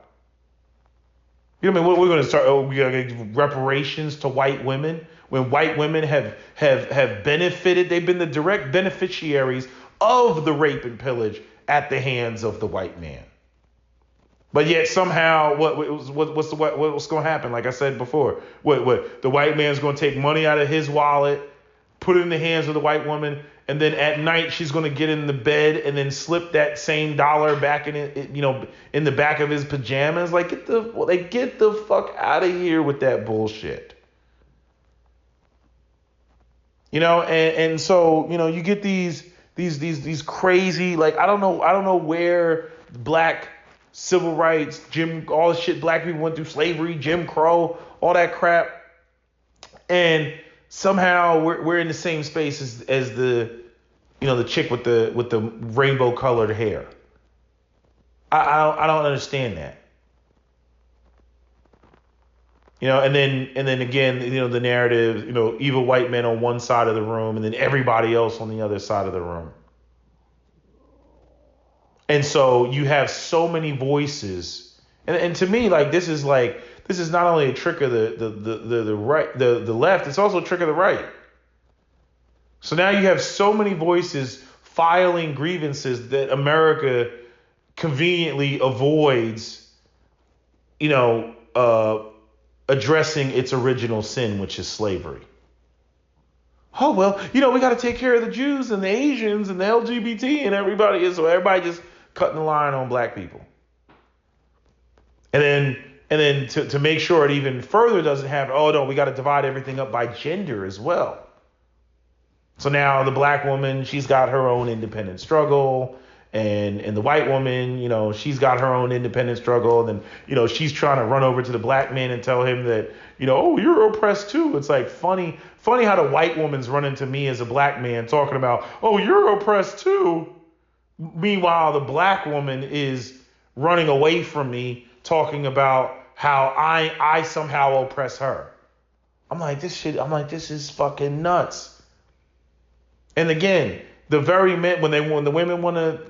S1: You know what I mean? We're going to start, we got to give reparations to white women when white women have benefited. They've been the direct beneficiaries of the rape and pillage at the hands of the white man. But yet somehow, what's going to happen? Like I said before, what the white man's going to take money out of his wallet put it in the hands of the white woman, and then at night she's going to get in the bed and then slip that same dollar back in it, in the back of his pajamas. Like, get the fuck out of here with that bullshit. And so, you get these crazy, like, I don't know where black civil rights, all the shit black people went through, slavery, Jim Crow, all that crap. And somehow we're in the same space as the chick with the rainbow colored hair. I don't understand that. And then again, the narrative, evil white men on one side of the room and then everybody else on the other side of the room. And so you have so many voices. And to me, like, this is not only a trick of the right, the left, it's also a trick of the right. So now you have so many voices filing grievances that America conveniently avoids, addressing its original sin, which is slavery. Oh, well, we got to take care of the Jews and the Asians and the LGBT and everybody. So everybody just cutting the line on black people. And then to make sure it even further doesn't happen, oh, no, we got to divide everything up by gender as well. So now the black woman, she's got her own independent struggle. And the white woman, she's got her own independent struggle. And then, she's trying to run over to the black man and tell him that, oh, you're oppressed too. It's like funny how the white woman's running to me as a black man talking about, oh, you're oppressed too. Meanwhile, the black woman is running away from me talking about how I somehow oppress her. I'm like, this is fucking nuts. And again, the very men, when the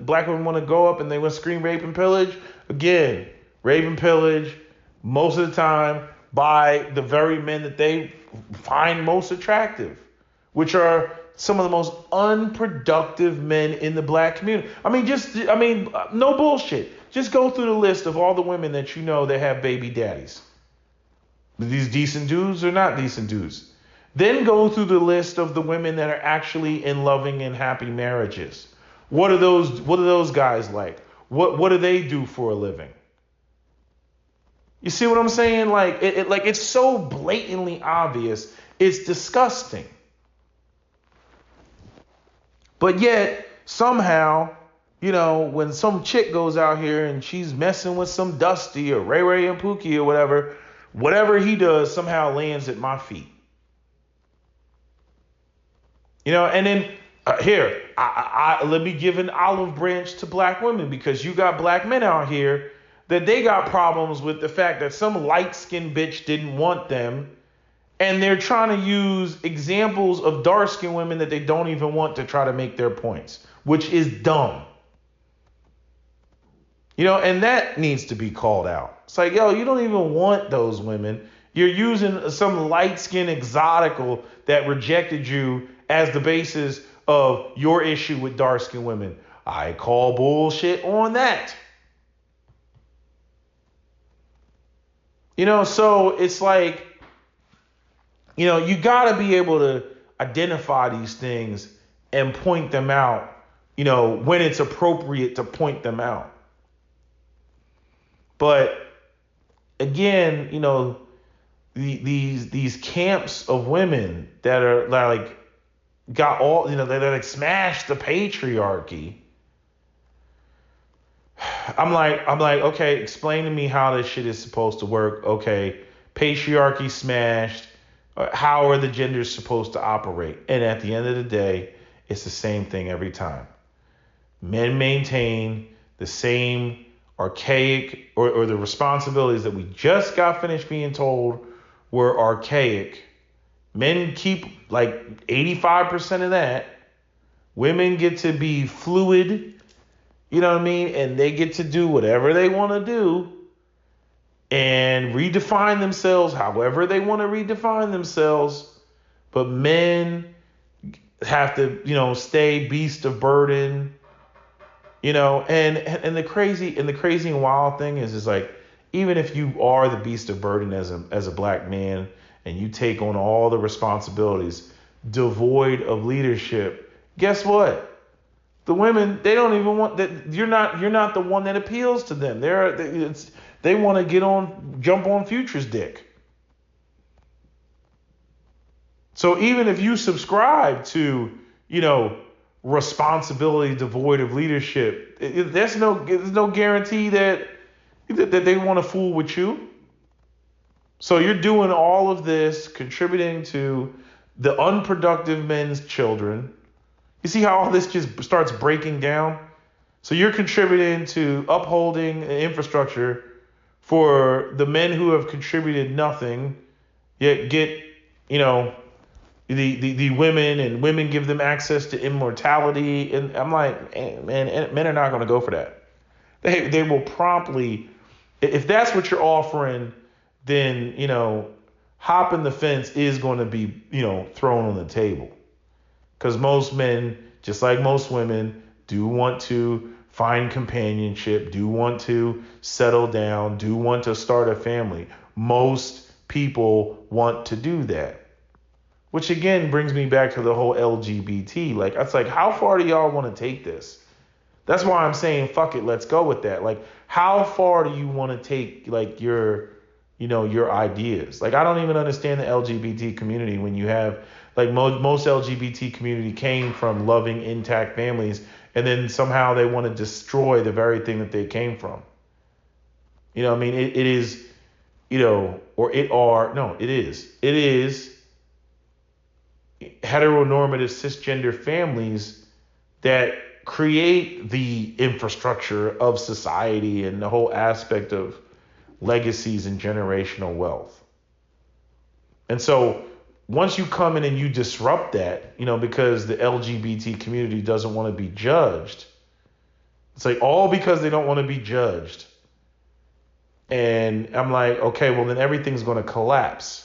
S1: black women want to go up and they want to scream rape and pillage, again, rape and pillage, most of the time by the very men that they find most attractive, which are some of the most unproductive men in the black community. No bullshit. Just go through the list of all the women that that have baby daddies. Are these decent dudes or not decent dudes? Then go through the list of the women that are actually in loving and happy marriages. What are those guys like? What do they do for a living? You see what I'm saying? Like it's so blatantly obvious. It's disgusting. But yet somehow, when some chick goes out here and she's messing with some Dusty or Ray Ray and Pookie or whatever he does somehow lands at my feet. And then here, let me give an olive branch to black women, because you got black men out here that they got problems with the fact that some light-skinned bitch didn't want them. And they're trying to use examples of dark-skinned women that they don't even want to try to make their points, which is dumb. And that needs to be called out. It's like, yo, you don't even want those women. You're using some light-skinned exotical that rejected you as the basis of your issue with dark-skinned women. I call bullshit on that. So it's like, you got to be able to identify these things and point them out, when it's appropriate to point them out. But again, these camps of women that are like, got all, they like smashed the patriarchy. I'm like, okay, explain to me how this shit is supposed to work. Okay, patriarchy smashed. How are the genders supposed to operate? And at the end of the day, it's the same thing every time. Men maintain the same archaic or the responsibilities that we just got finished being told were archaic. Men keep like 85% of that. Women get to be fluid, and they get to do whatever they want to do and redefine themselves however they want to redefine themselves. But men have to, stay beast of burden, and the crazy and wild thing is like, even if you are the beast of burden as a black man, and you take on all the responsibilities, devoid of leadership, guess what? The women, they don't even want that. You're not the one that appeals to them. They want to jump on Future's dick. So even if you subscribe to, responsibility devoid of leadership, there's no guarantee that they want to fool with you. So you're doing all of this, contributing to the unproductive men's children. You see how all this just starts breaking down? So you're contributing to upholding an infrastructure for the men who have contributed nothing, yet get, the women, and women give them access to immortality. And I'm like, man, men are not going to go for that. They will promptly, if that's what you're offering, then, hopping the fence is going to be, thrown on the table. Because most men, just like most women, do want to find companionship, do want to settle down, do want to start a family. Most people want to do that. Which again brings me back to the whole LGBT. Like, it's like, how far do y'all want to take this? That's why I'm saying, fuck it, let's go with that. Like, how far do you want to take, like, your ideas? Like, I don't even understand the LGBT community when you have, like, most LGBT community came from loving, intact families, and then somehow they want to destroy the very thing that they came from. It is, it is heteronormative cisgender families that create the infrastructure of society and the whole aspect of legacies and generational wealth. And so once you come in and you disrupt that, because the LGBT community doesn't want to be judged, it's like all because they don't want to be judged. And I'm like, okay, well then everything's going to collapse.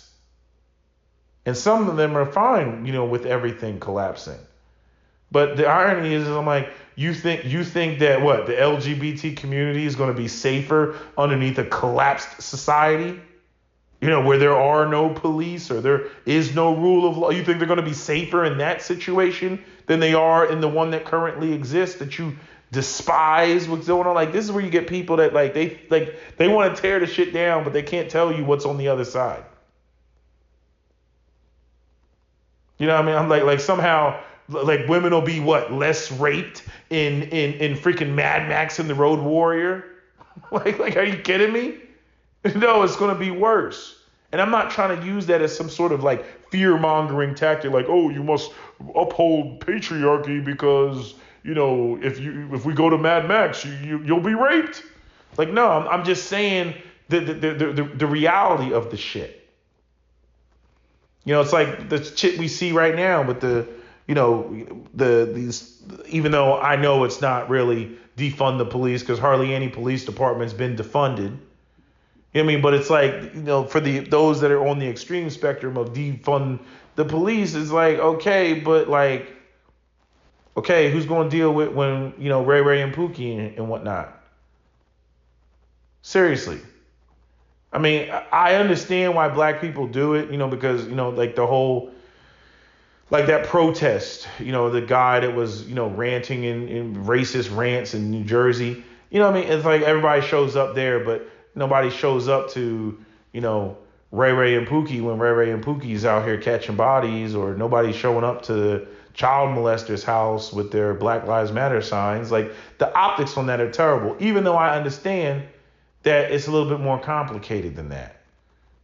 S1: And some of them are fine, with everything collapsing. But the irony is, I'm like, you think that what, the LGBT community is going to be safer underneath a collapsed society? Where there are no police or there is no rule of law. You think they're going to be safer in that situation than they are in the one that currently exists that you despise what's going on? Like, this is where you get people that they want to tear the shit down, but they can't tell you what's on the other side. I'm like somehow, like, women will be less raped in freaking Mad Max and the Road Warrior? like, are you kidding me? No, it's going to be worse. And I'm not trying to use that as some sort of like fear-mongering tactic, like, oh, you must uphold patriarchy because, if we go to Mad Max, you'll be raped. Like, no, I'm just saying the reality of the shit. It's like the shit we see right now with these, even though I know it's not really defund the police because hardly any police department's been defunded. But it's like, for those that are on the extreme spectrum of defund the police, is like, okay, but like, okay, who's going to deal with when, Ray Ray and Pookie and whatnot? Seriously. I understand why black people do it, because, like the whole, like that protest, the guy that was, ranting in racist rants in New Jersey. It's like everybody shows up there, but nobody shows up to, Ray Ray and Pookie when Ray Ray and Pookie's out here catching bodies, or nobody's showing up to the child molester's house with their Black Lives Matter signs. Like, the optics on that are terrible, even though I understand that it's a little bit more complicated than that,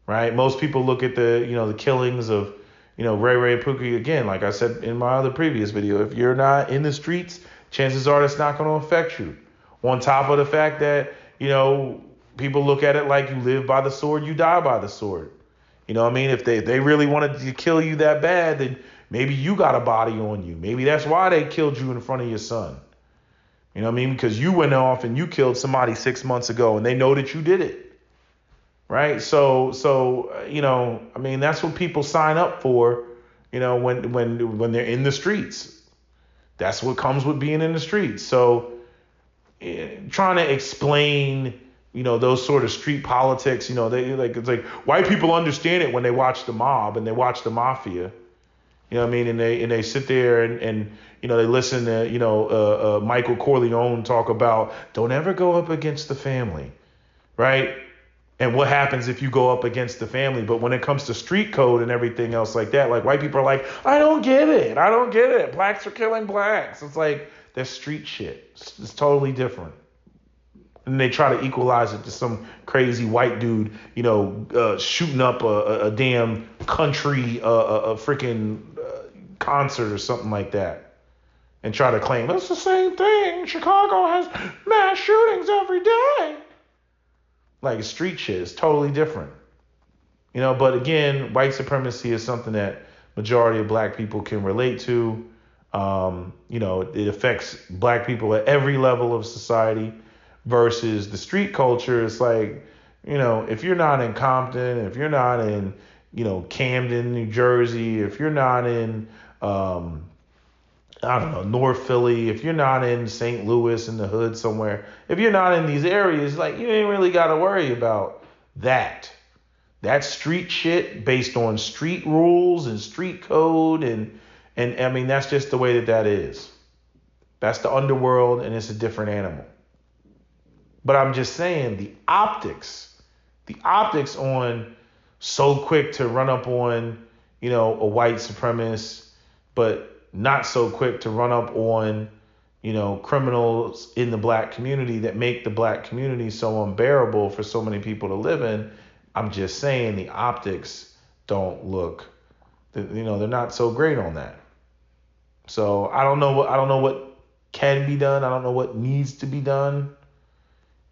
S1: right? Most people look at the killings of, Ray Ray and Pookie, again, like I said in my other previous video, if you're not in the streets, chances are it's not going to affect you. On top of the fact that, people look at it like you live by the sword, you die by the sword. If they really wanted to kill you that bad, then maybe you got a body on you. Maybe that's why they killed you in front of your son. Because you went off and you killed somebody 6 months ago and they know that you did it. Right. So, that's what people sign up for, when they're in the streets. That's what comes with being in the streets. So trying to explain, those sort of street politics, it's like white people understand it when they watch the mob and they watch the mafia. You know what I mean? And they sit there and they listen to Michael Corleone talk about don't ever go up against the family, right? And what happens if you go up against the family? But when it comes to street code and everything else like that, like white people are like, I don't get it. I don't get it. Blacks are killing blacks. It's like that's street shit. It's totally different. And they try to equalize it to some crazy white dude, shooting up a damn country, a freaking concert or something like that, and try to claim it's the same thing. Chicago has mass shootings every day. Like street shit is totally different. But again, white supremacy is something that majority of black people can relate to. It affects black people at every level of society versus the street culture. It's like, if you're not in Compton, if you're not in, Camden, New Jersey, if you're not in, I don't know, North Philly, if you're not in St. Louis in the hood somewhere, if you're not in these areas, like you ain't really got to worry about that. That's street shit based on street rules and street code. And I mean, that's just the way that is. That's the underworld and it's a different animal. But I'm just saying the optics on so quick to run up on, a white supremacist, but not so quick to run up on, criminals in the black community that make the black community so unbearable for so many people to live in. I'm just saying the optics don't look, they're not so great on that. So I don't know what can be done. I don't know what needs to be done,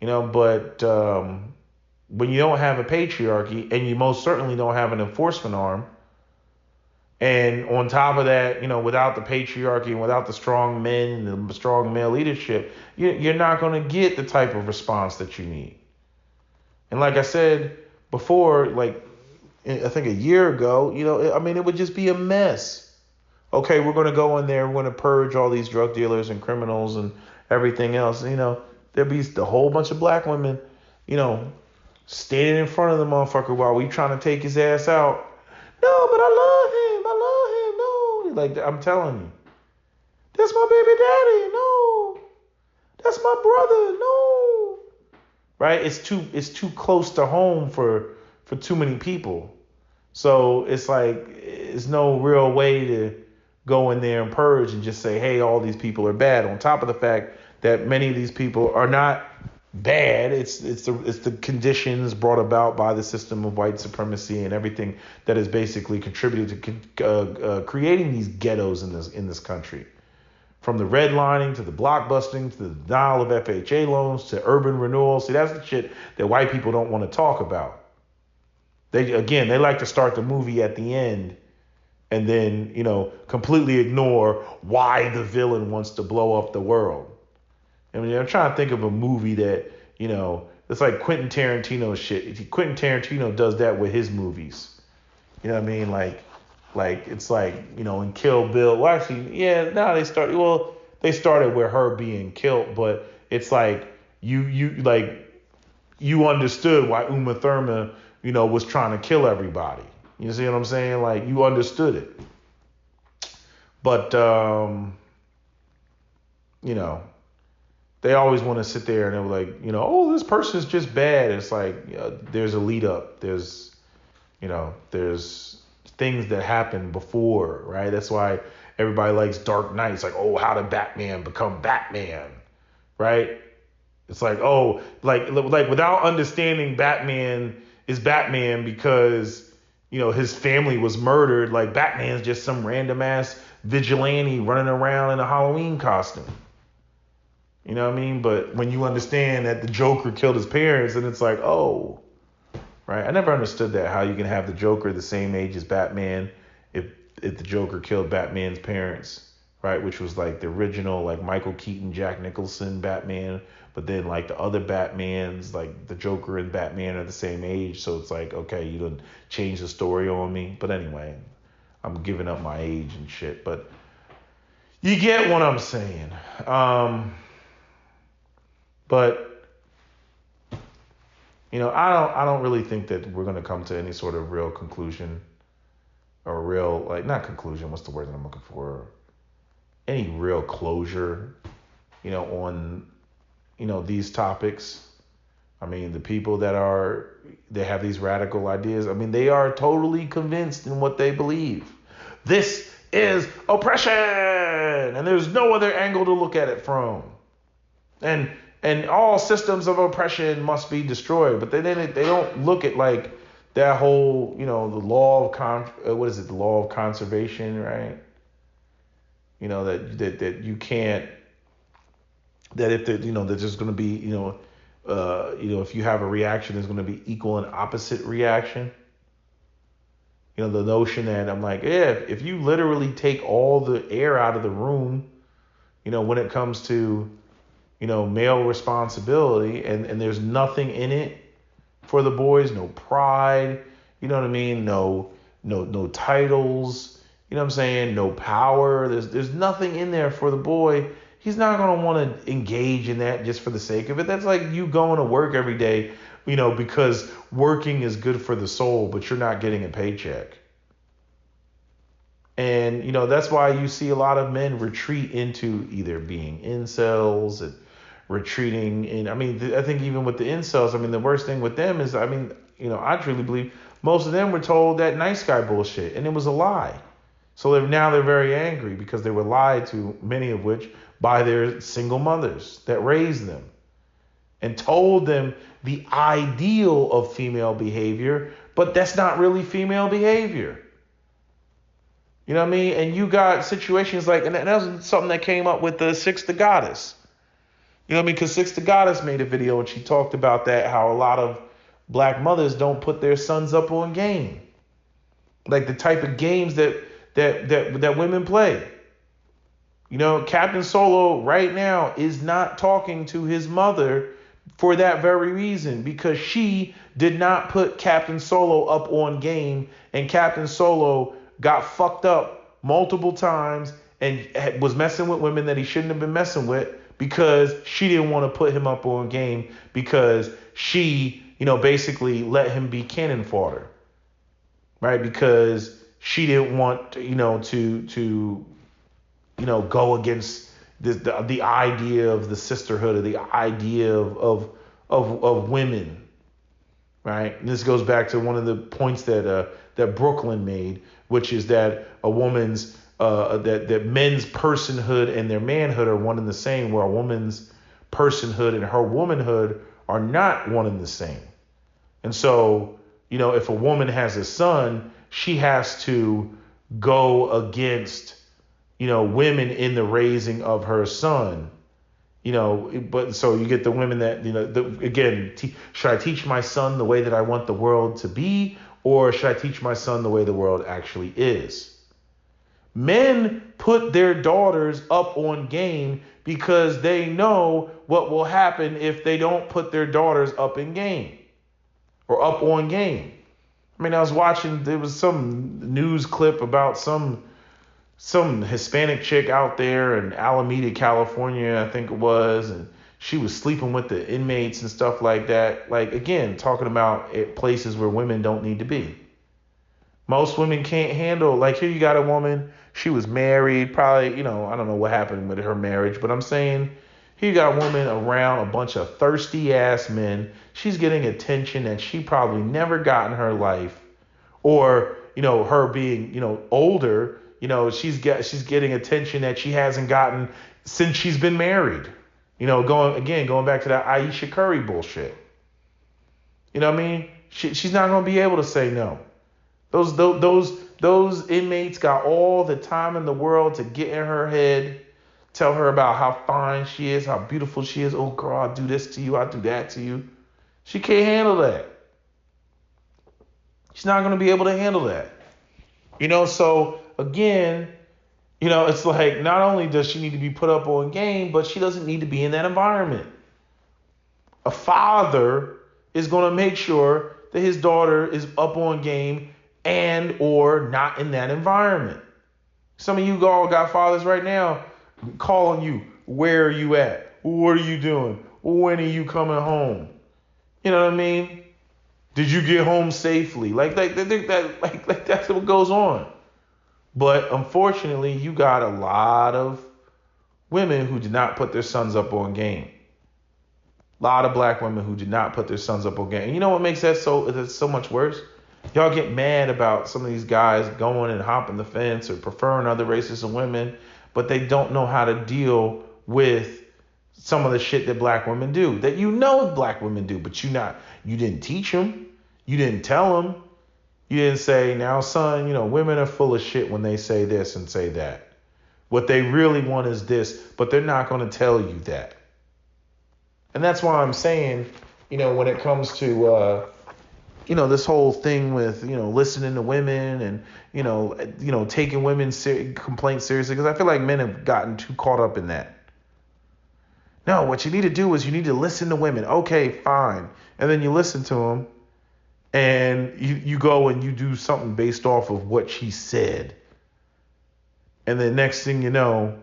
S1: but when you don't have a patriarchy and you most certainly don't have an enforcement arm, and on top of that, without the patriarchy and without the strong men and the strong male leadership, you're not going to get the type of response that you need. And like I said before, like I think a year ago, it would just be a mess. Okay, we're going to go in there, we're going to purge all these drug dealers and criminals and everything else. There'd be a whole bunch of black women, standing in front of the motherfucker while we trying to take his ass out. No, but I love him. No, like I'm telling you, that's my baby daddy. No, that's my brother. No, right? It's too close to home for too many people. So it's like it's no real way to go in there and purge and just say, hey, all these people are bad. On top of the fact that many of these people are not bad. It's the conditions brought about by the system of white supremacy and everything that has basically contributed to creating these ghettos in this country. From the redlining to the blockbusting to the denial of FHA loans to urban renewal. See, that's the shit that white people don't want to talk about. They like to start the movie at the end and then, completely ignore why the villain wants to blow up the world. I mean, I'm trying to think of a movie that, it's like Quentin Tarantino shit. Quentin Tarantino does that with his movies. You know what I mean? Like it's like, in Kill Bill. Well, actually, yeah, no, they started with her being killed, but it's like you understood why Uma Thurman, was trying to kill everybody. You see what I'm saying? Like you understood it. But they always want to sit there and they're like, oh, this person's just bad. It's like there's a lead up. There's things that happen before, right? That's why everybody likes Dark Knight. It's like, oh, how did Batman become Batman, right? It's like, oh, like without understanding Batman is Batman because, his family was murdered. Like Batman's just some random ass vigilante running around in a Halloween costume. You know what I mean? But when you understand that the Joker killed his parents, then it's like, oh, right? I never understood that, how you can have the Joker the same age as Batman if the Joker killed Batman's parents, right? Which was like the original, like Michael Keaton, Jack Nicholson Batman. But then like the other Batmans, like the Joker and Batman are the same age. So it's like, okay, you done changed the story on me. But anyway, I'm giving up my age and shit. But you get what I'm saying. But I don't really think that we're going to come to any sort of real conclusion a real, like, not conclusion, what's the word that I'm looking for? Any real closure, on, these topics. I mean, the people they have these radical ideas. I mean, they are totally convinced in what they believe. This is oppression, and there's no other angle to look at it from. And all systems of oppression must be destroyed. But they don't look at like that whole, the law of what is it? The law of conservation, right? That you can't, that if that there's going to be, if you have a reaction, there's going to be equal and opposite reaction. The notion that I'm like, yeah, if you literally take all the air out of the room, when it comes to, male responsibility, and there's nothing in it for the boys, no pride, you know what I mean? No titles, you know what I'm saying? No power. There's nothing in there for the boy. He's not going to want to engage in that just for the sake of it. That's like you going to work every day, because working is good for the soul, but you're not getting a paycheck. And, that's why you see a lot of men retreat into either being incels and retreating. And I think even with the incels, the worst thing with them is, I truly believe most of them were told that nice guy bullshit, and it was a lie. So now they're very angry because they were lied to, many of which by their single mothers that raised them and told them the ideal of female behavior, but that's not really female behavior. You know what I mean? And you got situations like, and that was something that came up with the Six the Goddess. You know what I mean? Because Six the Goddess made a video and she talked about that, how a lot of black mothers don't put their sons up on game. Like the type of games that women play. Captain Solo right now is not talking to his mother for that very reason, because she did not put Captain Solo up on game, and Captain Solo got fucked up multiple times and was messing with women that he shouldn't have been messing with because she didn't want to put him up on game, because she, basically let him be cannon fodder, right? Because she didn't want, to go against the idea of the sisterhood, or the idea of women, right? And this goes back to one of the points that Brooklyn made, which is that a woman's that men's personhood and their manhood are one and the same, where a woman's personhood and her womanhood are not one and the same. And so, if a woman has a son, she has to go against, women in the raising of her son. But so you get the women that, should I teach my son the way that I want the world to be, or should I teach my son the way the world actually is? Men put their daughters up on game because they know what will happen if they don't put their daughters up in game or up on game. I was watching, there was some news clip about some Hispanic chick out there in Alameda, California, I think it was, and she was sleeping with the inmates and stuff like that. Like, again, talking about places where women don't need to be. Most women can't handle, like, here you got a woman, she was married, probably, I don't know what happened with her marriage, but I'm saying, here you got a woman around a bunch of thirsty ass men. She's getting attention that she probably never got in her life. Or, her being, older, she's getting attention that she hasn't gotten since she's been married. Going back to that Aisha Curry bullshit. You know what I mean? She's not going to be able to say no. Those inmates got all the time in the world to get in her head, tell her about how fine she is, how beautiful she is. Oh, girl, I'll do this to you. I'll do that to you. She can't handle that. She's not going to be able to handle that. So again, it's like, not only does she need to be put up on game, but she doesn't need to be in that environment. A father is going to make sure that his daughter is up on game and or not in that environment. Some of you all got fathers right now calling you, where are you at? What are you doing? When are you coming home? You know what I mean? Did you get home safely? Like that's what goes on. But unfortunately, you got a lot of women who did not put their sons up on game. A lot of black women who did not put their sons up on game. And you know what makes that so much worse? Y'all get mad about some of these guys going and hopping the fence or preferring other races and women, but they don't know how to deal with some of the shit that black women do. That you know black women do, but you didn't teach them. You didn't tell them. You didn't say, now son, women are full of shit when they say this and say that. What they really want is this, but they're not going to tell you that. And that's why I'm saying, when it comes to, this whole thing with, listening to women and, taking women's complaints seriously, because I feel like men have gotten too caught up in that. No, what you need to do is you need to listen to women. Okay, fine. And then you listen to them and you go and you do something based off of what she said. And then next thing you know,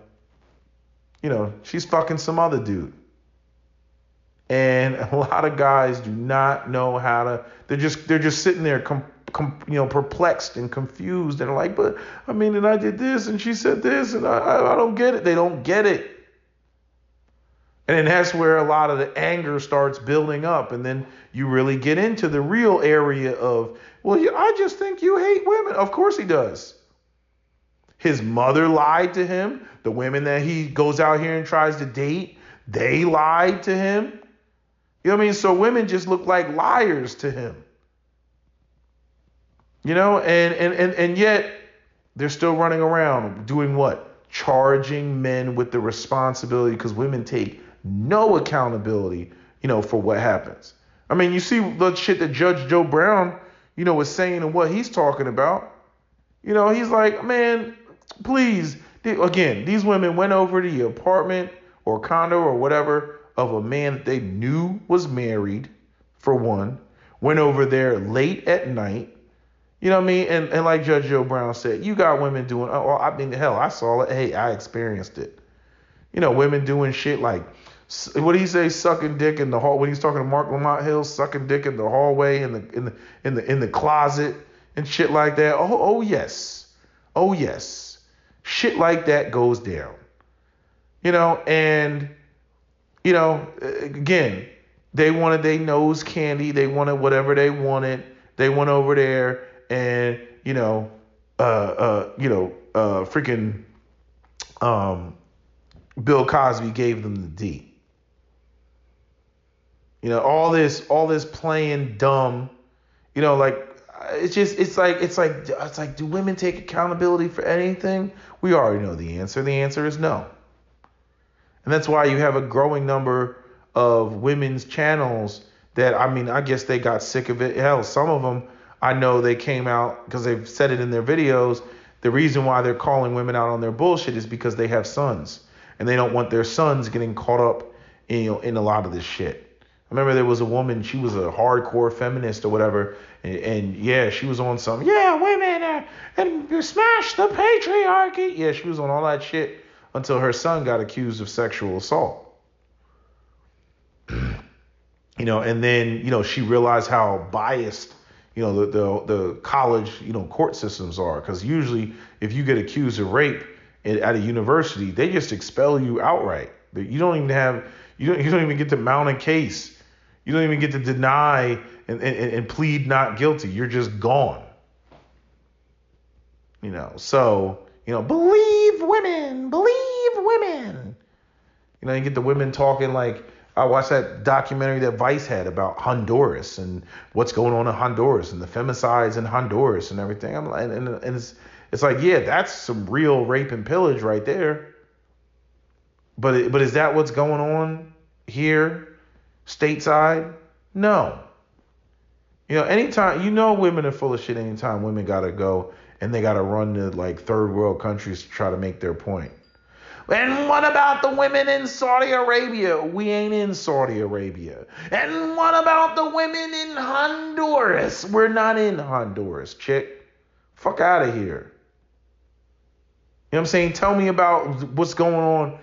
S1: she's fucking some other dude. And a lot of guys do not know how to. They're just sitting there, perplexed and confused. And they're like, but I mean, and I did this, and she said this, and I don't get it. They don't get it. And then that's where a lot of the anger starts building up, and then you really get into the real area of, well, I just think you hate women. Of course he does. His mother lied to him. The women that he goes out here and tries to date, they lied to him. You know what I mean? So women just look like liars to him. And yet they're still running around doing what? Charging men with the responsibility, because women take no accountability, for what happens. I mean, you see the shit that Judge Joe Brown, was saying and what he's talking about. He's like, man, please. Again, these women went over to the apartment or condo or whatever of a man that they knew was married, for one, went over there late at night. You know what I mean? And like Judge Joe Brown said, you got women doing, hell, I saw it. Hey, I experienced it. Women doing shit like, what did he say? Sucking dick in the hall. When he's talking to Mark Lamont Hill, sucking dick in the hallway, in the closet and shit like that. Oh yes. Shit like that goes down. Again, they wanted their nose candy. They wanted whatever they wanted. They went over there and, freaking Bill Cosby gave them the D. All this playing dumb, it's like, do women take accountability for anything? We already know the answer. The answer is no. And that's why you have a growing number of women's channels that, I guess they got sick of it. Hell, some of them, I know they came out because they've said it in their videos. The reason why they're calling women out on their bullshit is because they have sons and they don't want their sons getting caught up in a lot of this shit. I remember there was a woman, she was a hardcore feminist or whatever, and yeah, she was on some, women and smash the patriarchy. Yeah, she was on all that shit until her son got accused of sexual assault. And then, she realized how biased, the college, court systems are. Because usually if you get accused of rape at a university, they just expel you outright. You don't even get to mount a case. You don't even get to deny and plead not guilty. You're just gone. So, believe women. You get the women talking like, I watched that documentary that Vice had about Honduras and what's going on in Honduras and the femicides in Honduras and everything. I'm like, and it's like, yeah, that's some real rape and pillage right there. But is that what's going on here, stateside? No. Anytime, women are full of shit anytime women got to go and they got to run to like third world countries to try to make their point. And what about the women in Saudi Arabia? We ain't in Saudi Arabia. And what about the women in Honduras? We're not in Honduras, chick. Fuck out of here. You know what I'm saying? Tell me about what's going on,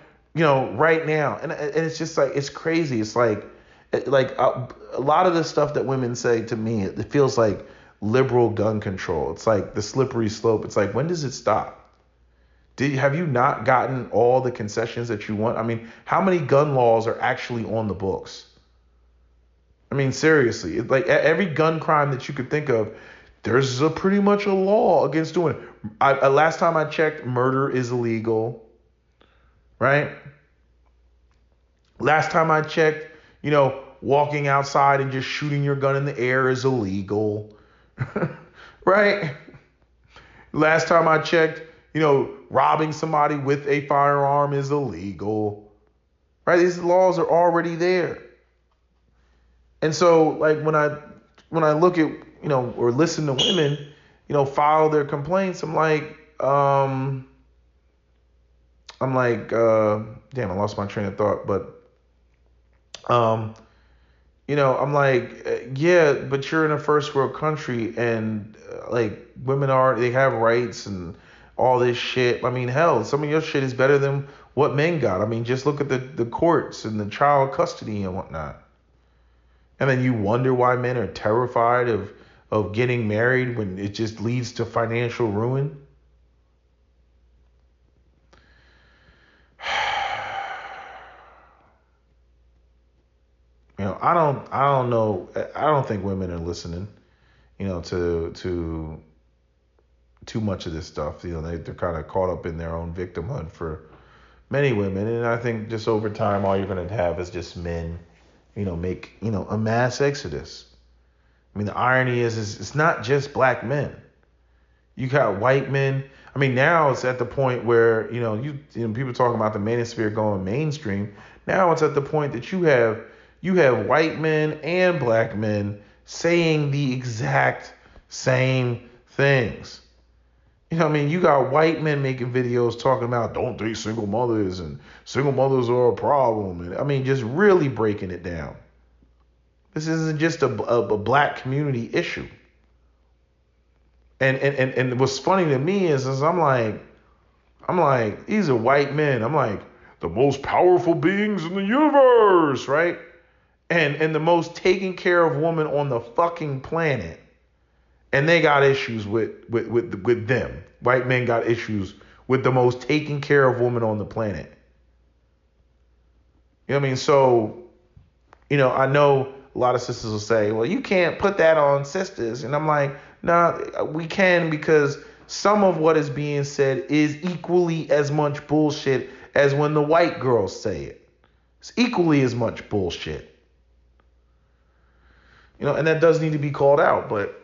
S1: right now. And it's just like, it's crazy. It's like a lot of the stuff that women say to me, it feels like liberal gun control. It's like the slippery slope. It's like, when does it stop? Have you not gotten all the concessions that you want? I mean, how many gun laws are actually on the books? I mean, seriously, like every gun crime that you could think of, there's pretty much a law against doing it. Last time I checked, murder is illegal, right? Last time I checked, walking outside and just shooting your gun in the air is illegal, right? Last time I checked, robbing somebody with a firearm is illegal, right? These laws are already there. And so, like, when I look at, or listen to women, file their complaints, I'm like, damn, I lost my train of thought, but, I'm like, yeah, but you're in a first world country, and like, women they have rights and all this shit. I mean, hell, some of your shit is better than what men got. I mean, just look at the courts and the child custody and whatnot. And then you wonder why men are terrified of getting married when it just leads to financial ruin. I don't know. I don't think women are listening, to too much of this stuff. They're kind of caught up in their own victimhood for many women. And I think just over time, all you're going to have is just men, make, a mass exodus. I mean, the irony is it's not just black men. You got white men. I mean, now it's at the point where, people talking about the manosphere going mainstream. Now it's at the point that you have white men and black men saying the exact same things. You got white men making videos talking about don't date single mothers and single mothers are a problem. And just really breaking it down. This isn't just a black community issue. And what's funny to me is I'm like, these are white men. I'm like, the most powerful beings in the universe, right? And the most taken care of woman on the fucking planet. And they got issues with them. White men got issues with the most taken care of woman on the planet. So, I know a lot of sisters will say, well, you can't put that on sisters. And I'm like, nah, we can, because some of what is being said is equally as much bullshit as when the white girls say it. It's equally as much bullshit. And that does need to be called out. But,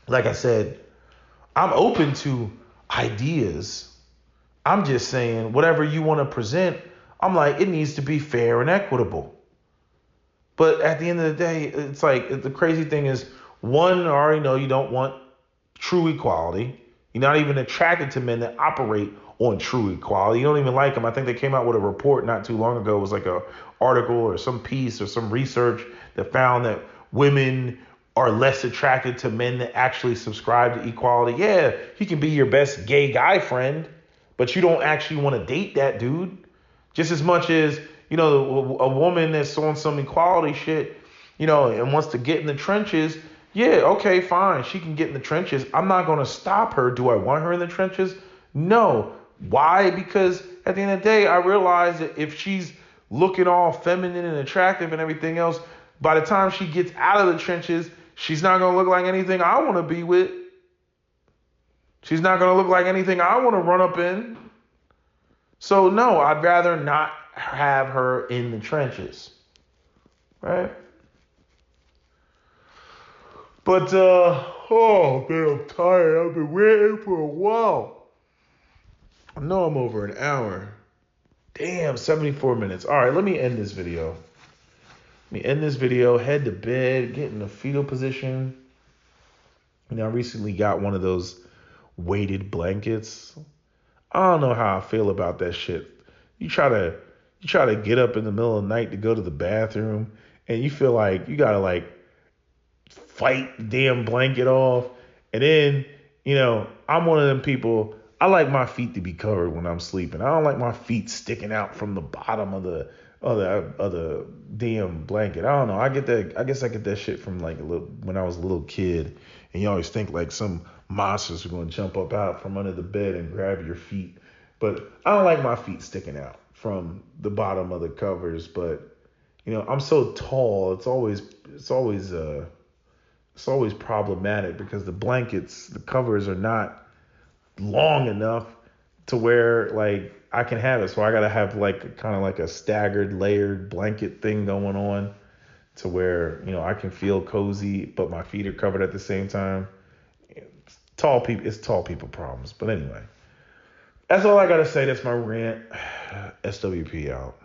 S1: like I said, I'm open to ideas. I'm just saying whatever you want to present, I'm like, it needs to be fair and equitable. But at the end of the day, it's like, the crazy thing is, one, I already know you don't want true equality. You're not even attracted to men that operate on true equality. You don't even like them. I think they came out with a report not too long ago. It was like a article or some piece or some research that found that women are less attracted to men that actually subscribe to equality. Yeah, he can be your best gay guy friend, but you don't actually want to date that dude. Just as much as, a woman that's on some equality shit, and wants to get in the trenches. Yeah, okay, fine. She can get in the trenches. I'm not going to stop her. Do I want her in the trenches? No. Why? Because at the end of the day, I realize that if she's looking all feminine and attractive and everything else, by the time she gets out of the trenches, she's not going to look like anything I want to be with. She's not going to look like anything I want to run up in. So no, I'd rather not have her in the trenches. Right? But, oh man, I'm tired. I've been waiting for a while. I know I'm over an hour. Damn, 74 minutes. All right, let me end this video. Head to bed, get in the fetal position. I recently got one of those weighted blankets. I don't know how I feel about that shit. You try to get up in the middle of the night to go to the bathroom, and you feel like you gotta like fight the damn blanket off. And then, I'm one of them people, I like my feet to be covered when I'm sleeping. I don't like my feet sticking out from the bottom of the damn blanket. I don't know. I guess I get that shit from like when I was a little kid, and you always think like some monsters are going to jump up out from under the bed and grab your feet. But I don't like my feet sticking out from the bottom of the covers. But I'm so tall. It's always problematic because the covers are not long enough to where like I can have it. So I gotta have like kind of like a staggered layered blanket thing going on to where I can feel cozy, but my feet are covered at the same time. It's tall people problems. But anyway, that's all I gotta say. That's my rant. SWP out.